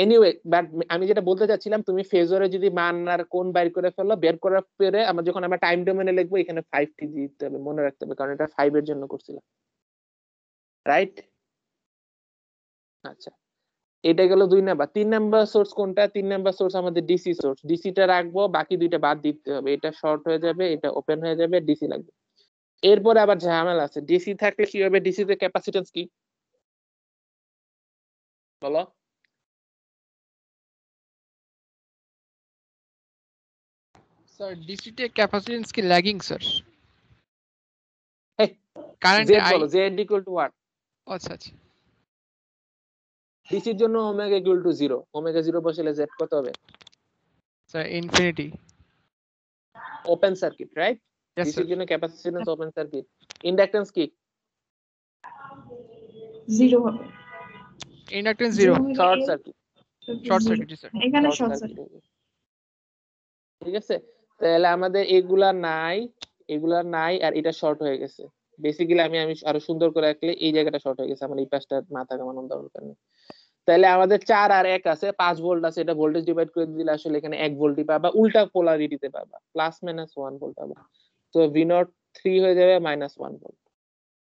S2: এনিওয়ে, বাট আমি যেটা বলতে চাচ্ছিলাম, তুমি ফেজরে যদি মান আর কোণ বাইর করে ফেলো, বের করার পরে আমরা যখন আমরা টাইম ডোমেনে লিখবো, এখানে 5টি দিতে হবে, মনে রাখতে হবে, কারণ এটা 5 এর জন্য করছিলাম, রাইট? আচ্ছা, এটা গেল 2 নাম্বার। 3 নাম্বার সোর্স কোনটা? 3 নাম্বার সোর্স আমাদের ডিসি সোর্স। ডিসিটা রাখবো, বাকি দুইটা বাদ দিতে হবে, এটা শর্ট হয়ে যাবে, এটা ওপেন হয়ে যাবে, ডিসি লাগবে। এরপরে আবার ঝামেলা আছে, ডিসি থাকলে কি হবে? ডিসি তে ক্যাপাসিট্যান্স কি বলো?
S1: Sir, DC তে capacitance কি lagging, sir?
S2: এই
S1: Current
S2: জেড
S1: I.
S2: বলো, জেড ইকুয়াল টু হোয়াট?
S1: আচ্ছা আচ্ছা।
S2: ডিসির জন্য ওমেগা ইকুয়াল টু 0, ওমেগা 0 বসালে জেড কত হবে?
S1: Sir, infinity.
S2: Open circuit, right?
S1: Yes,
S2: ডিসির
S1: sir.
S2: জন্য ক্যাপাসিট্যান্স ওপেন সার্কিট। ইন্ডাকট্যান্স কি?
S3: 0 হবে।
S1: Inductance 0.
S2: Short circuit.
S1: Short circuit, yes, sir.
S3: এখানে
S2: শর্ট
S3: শর্ট
S2: সার্কিট।
S3: সার্কিট।
S2: ঠিক আছে, তাহলে আমাদের এগুলা নাই, আর এটা শর্ট হয়ে গেছে। বেসিক্যালি আমি আরো সুন্দর করে রাখলে এই জায়গাটা শর্ট হয়ে গেছে, আমার এই পাশটা মাথা কামানোর দরকার নেই। তাহলে আমাদের 4 আর 1 আছে, 5 ভোল্ট আছে, এটা ভোল্টেজ ডিভাইড করে দিলে আসলে এখানে 1 ভোল্টই পাবা, উল্টা পোলারিটিতে পাবা, প্লাস মাইনাস 1 ভোল্ট পাবা। তো V0 3 হয়ে যাবে -1 ভোল্ট,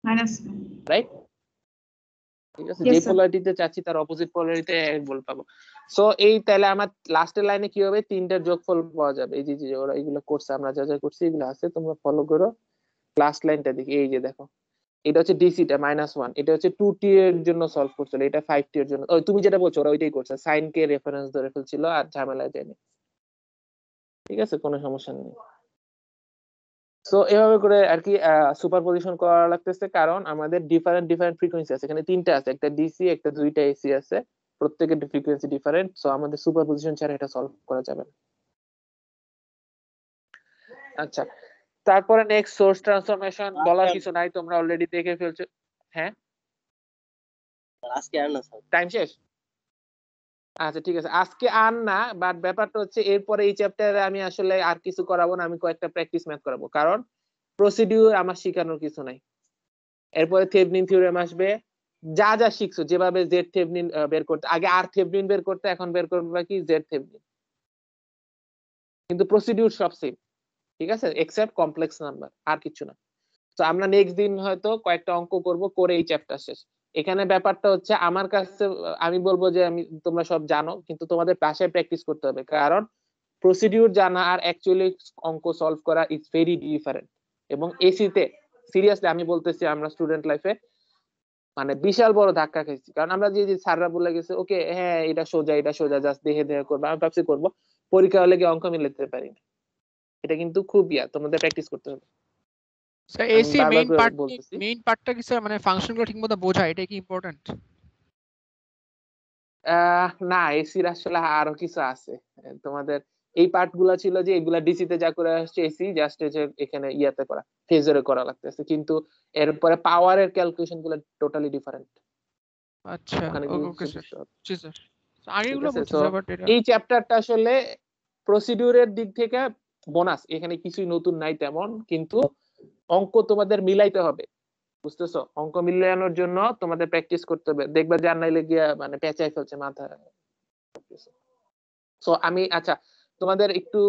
S3: মাইনাস।
S2: রাইট? ঠিক আছে,
S3: Yes,
S2: যে
S3: sir.
S2: পোলারিটিতে চাচ্ছি তার অপোজিট পোলারিটিতে 1 ভোল্ট পাবো। সো এই তাহলে আমার লাস্টের লাইনে কি হবে? তিনটার যোগফল পাওয়া যাবে। এই যে ওরা এগুলো করছে, আমরা যা যা করছি এগুলো আছে, তোমরা ফলো করো। লাস্ট লাইনটা দেখি, এই যে দেখো, এটা হচ্ছে ডিসিটা -1, এটা হচ্ছে 2t এর জন্য সলভ করছিল, এটা 5t এর জন্য। ওই তুমি যেটা বলছো ওরা ওইটাই করছে, সাইন কে রেফারেন্স ধরে ফেলছিল আর ঝামেলায় যায়নি। ঠিক আছে, কোনো সমস্যা নেই। সো এভাবে করে আর কি সুপারপজিশন করা লাগতেছে, কারণ আমাদের ডিফারেন্ট ফ্রিকোয়েন্সি আছে, এখানে 3টা আছে, একটা ডিসি একটা 2টা এসি আছে, প্রত্যেকের ফ্রিকোয়েন্সি ডিফারেন্ট। সো আমাদের সুপারপজিশন ছাড়া এটা সলভ করা যাবে না। আচ্ছা, তারপরে নেক্সট সোর্স ট্রান্সফরমেশন, বলার কিছু নাই, তোমরা অলরেডি দেখে ফেলছো। হ্যাঁ,
S10: আজকে আর না স্যার।
S2: টাইম শেষ? আচ্ছা ঠিক আছে, আজকে আর না, বাট ব্যাপারটা হচ্ছে এরপরে এই চ্যাপ্টারে আমি আসলে আর কিছু করাবো না, আমি কয়েকটা প্র্যাকটিস ম্যাথ করাবো, কারণ প্রসিডিউর আমার শেখানোর কিছু নাই। এরপরে থেভনিন থিওরেম আসবে, যা যা শিখছো, যেভাবে জেড থেভনিন বের করতে, আগে আর থেভনিন বের করতে, এখন বের করবে কি জেড থেভনিন, কিন্তু প্রসিডিউর সব সেম। ঠিক আছে, এক্সেপ্ট কমপ্লেক্স নাম্বার, আর কিছু না। তো আমরা নেক্সট দিন হয়তো কয়েকটা অঙ্ক করব, করে এই চ্যাপ্টার শেষ। এখানে ব্যাপারটা হচ্ছে আমার কাছে আমি বলবো যে তোমরা সব জানো, কিন্তু তোমাদের বাসায় প্র্যাকটিস করতে হবে, কারণ প্রসিডিউর জানা আর অ্যাকচুয়ালি অঙ্ক সলভ করা ইজ ভেরি ডিফারেন্ট। এবং এসিতে সিরিয়াসলি আমি বলতেছি, আমরা স্টুডেন্ট লাইফে মানে বিশাল বড় ধাক্কা খাইছি, কারণ আমরা যে স্যাররা বলে গেছে ওকে হ্যাঁ এটা সোজা জাস্ট দেখে করবো, আমি ভাবছি করবো, পরীক্ষা হলে কি অঙ্ক মিলাতে পারি না। এটা কিন্তু খুব তোমাদের প্র্যাকটিস করতে হবে।
S1: স্যার এসি মেইন পার্টটা কি স্যার, মানে ফাংশনগুলো ঠিকমতো বোঝা, এটা কি ইম্পর্টেন্ট?
S2: না, এসির আসলে আরো কিছু আছে। তোমাদের এই পার্টগুলো ছিল যে এগুলা ডিসি তে যা করে আসছে, এসি জাস্ট এখানে ইয়াতে করা, ফেজরে করা লাগতেছে, কিন্তু এরপরে পাওয়ারের ক্যালকুলেশন গুলো টোটালি ডিফারেন্ট।
S1: আচ্ছা, ওকে স্যার। জি স্যার, আগেগুলো বলছি স্যার, বাট এটা
S2: এই চ্যাপ্টারটা আসলে প্রসিডিউরের দিক থেকে বোনাস, এখানে কিছুই নতুন নাই তেমন, কিন্তু অঙ্ক তোমাদের মিলাইতে হবে, বুঝতেছো? অঙ্ক মিলানোর জন্য তোমাদের প্র্যাকটিস করতে হবে, দেখবা যে আর নাইলে গিয়া মানে পেঁচাই ফেলছে মাথা। সো আমি আচ্ছা তোমাদের একটু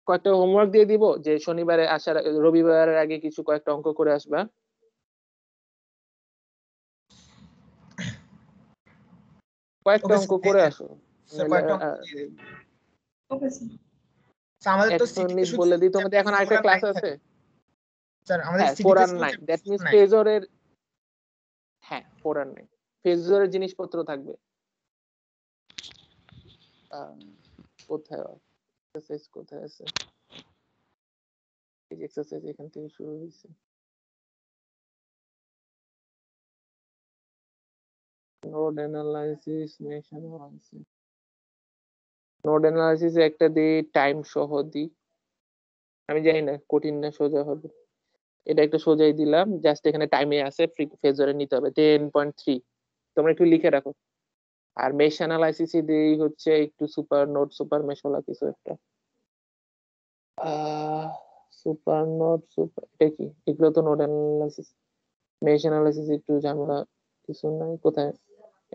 S2: কয়েকটা হোমওয়ার্ক দিয়ে দিব, যে শনিবারে আসার রবিবারের আগে কিছু কয়েকটা অঙ্ক করে আসবা। কয়েকটা অঙ্ক করে আসো।
S9: আমাদের তো
S2: বলে দিই, তোমাদের এখন আরেকটা ক্লাস আছে।
S9: স্যার আমাদের
S2: হ্যাঁ
S9: সিটি
S2: 4 আর
S9: ফেজ
S2: 9 দ্যাট মিন্স
S9: নাই।
S2: ফেজরের, হ্যাঁ 4 আর 9 ফেজরের জিনিসপত্র থাকবে। কোথায় এক্সারসাইজ কোথায় আছে? এই এক্সারসাইজ এখান থেকে শুরু হয়েছে। Node analysis, mesh analysis. Node analysis একটা দিই, টাইম সহ দিই। আমি জানি না কঠিন না সোজা হবে, এটা একটা সোজাই দিলাম, জাস্ট এখানে টাইমে আছে, ফেজরে নিতে হবে 10.3, তোমরা একটু লিখে রাখো। আর মেশ অ্যানালাইসিস দিই হচ্ছে একটু super node super mesh OLA কিছু একটা, সুপার নোড সুপার, এটা কি? এগুলো তো নোড অ্যানালাইসিস। মেশ অ্যানালাইসিস একটু ঝামেলা কিছু নাই, কোথায়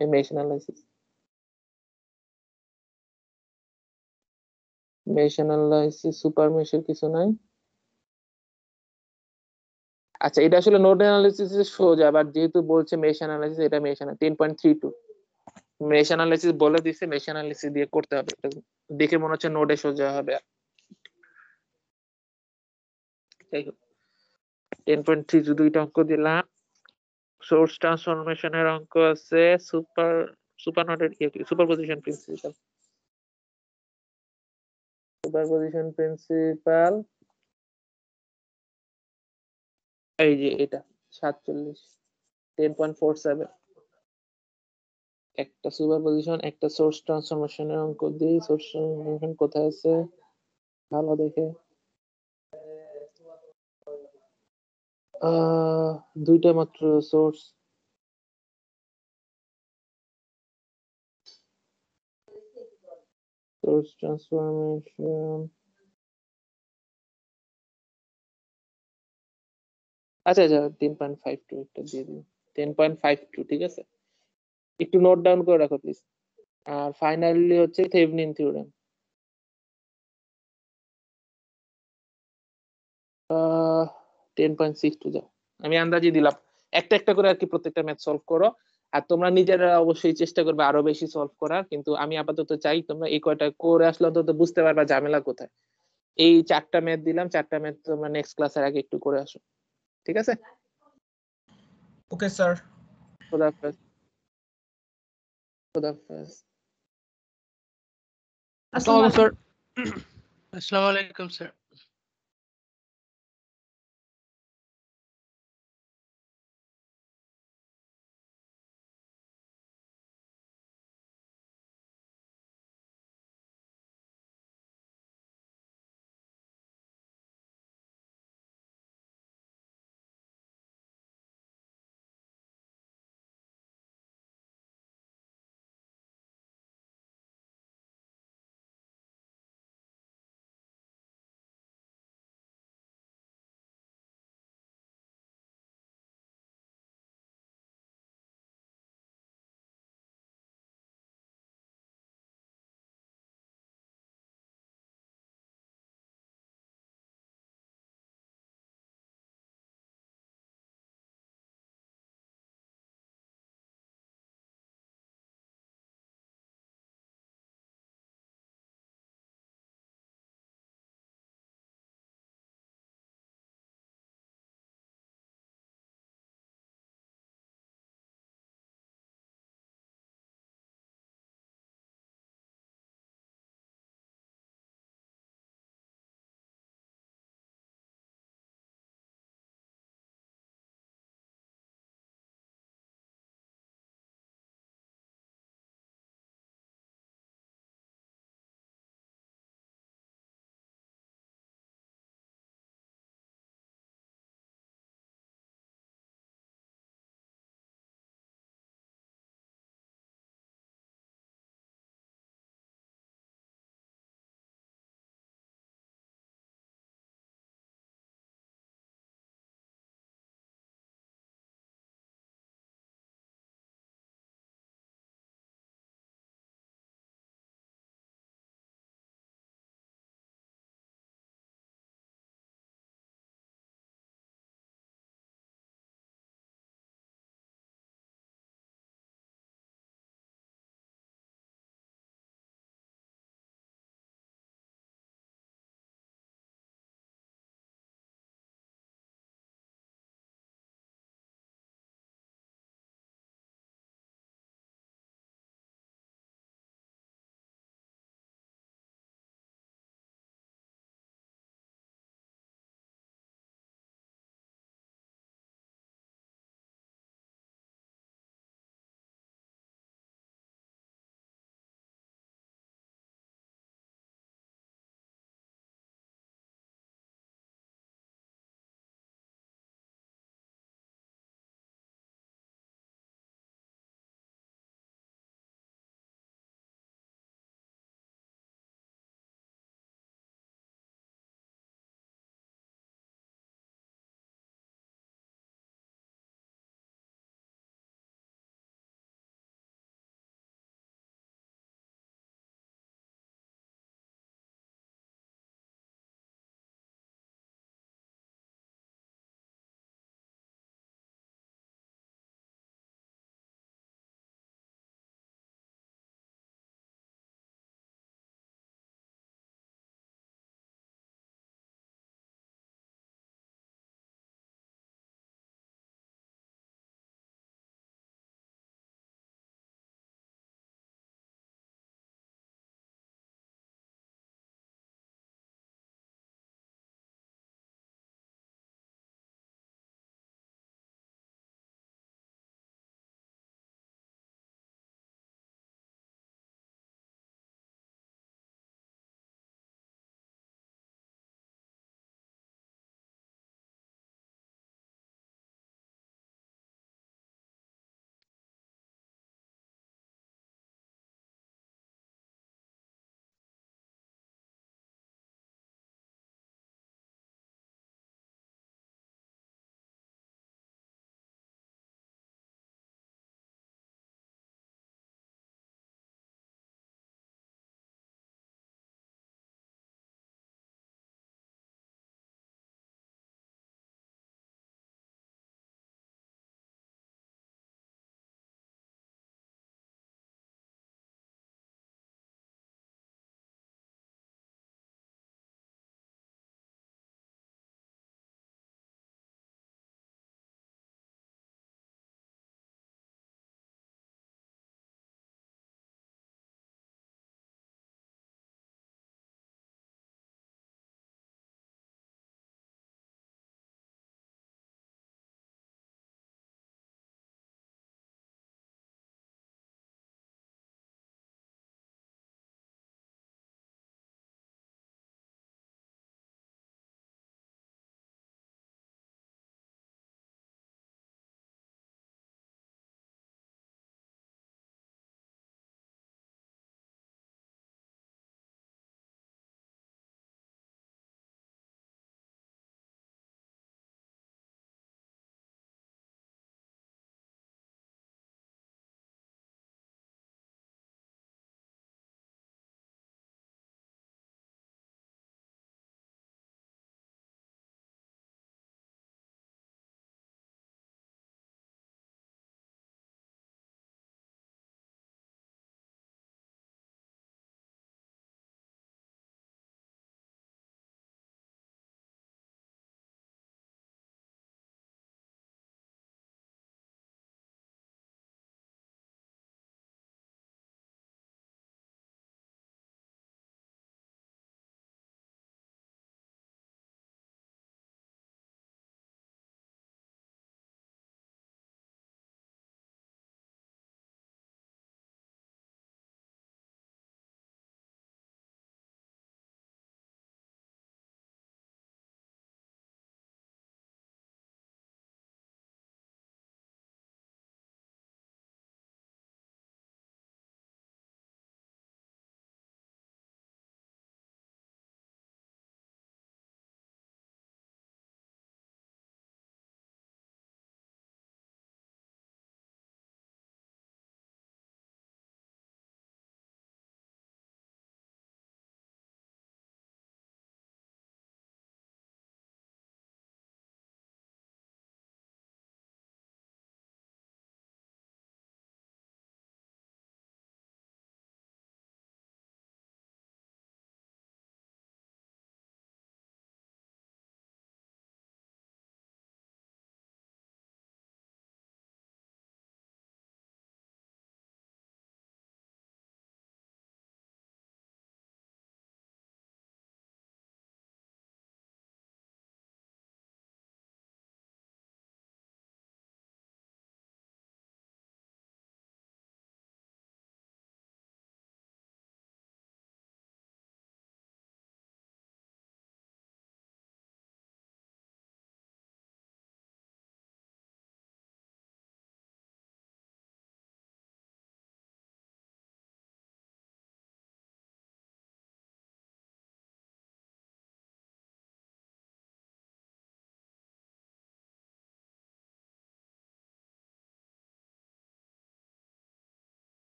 S2: এই mesh analysis? Mesh analysis super মেশের কিছু নাই। আচ্ছা এটা আসলে নোড অ্যানালিসিস সোজা, বাট যেহেতু বলছে মেশ অ্যানালিসিস, এটা মেশ 10.32 মেশ অ্যানালিসিস বলে দিছে, মেশ অ্যানালিসিস দিয়ে করতে হবে। দেখে মনে হচ্ছে নোডে সোজা হবে। 10.3 দুইটা অঙ্ক দিলাম। সোর্স ট্রান্সফরমেশনের অঙ্ক আছে, সুপার নোডের সুপারপজিশন প্রিন্সিপাল, সুপারপজিশন প্রিন্সিপাল এই যে এটা 47 10.47 একটা সুপারপজিশন, একটা সোর্স ট্রান্সফরমেশনের অঙ্ক দিই। সোর্স ট্রান্সফরমেশন কোথায় আছে ভালো দেখে, দুইটা মাত্র সোর্স, সোর্স ট্রান্সফরমেশন। আচ্ছা 10.52 একটা দিয়ে দিই, 10.52 ঠিক আছে, একটু নোট ডাউন করে রাখো প্লিজ। আর ফাইনালি হচ্ছে থেভেনিন থিওরেম, 10.62 যাও, আমি আন্দাজি দিলাম। একটা একটা করে আর কি প্রত্যেকটা ম্যাথ সলভ করো, আর তোমরা নিজেরা অবশ্যই চেষ্টা করবে আরো বেশি সলভ করার, কিন্তু আমি আপাতত চাই তোমরা এই কয়টা করে আসলে অন্তত বুঝতে পারবা ঝামেলা কোথায়। এই 4টা ম্যাথ দিলাম, 4টা ম্যাথ তোমরা নেক্সট ক্লাসের আগে একটু করে আসো, ঠিক আছে?
S9: Okay sir.
S2: খোদা হাফেজ। খোদা হাফেজ।
S1: আসসালামু আলাইকুম স্যার।
S7: আসসালামু আলাইকুম স্যার।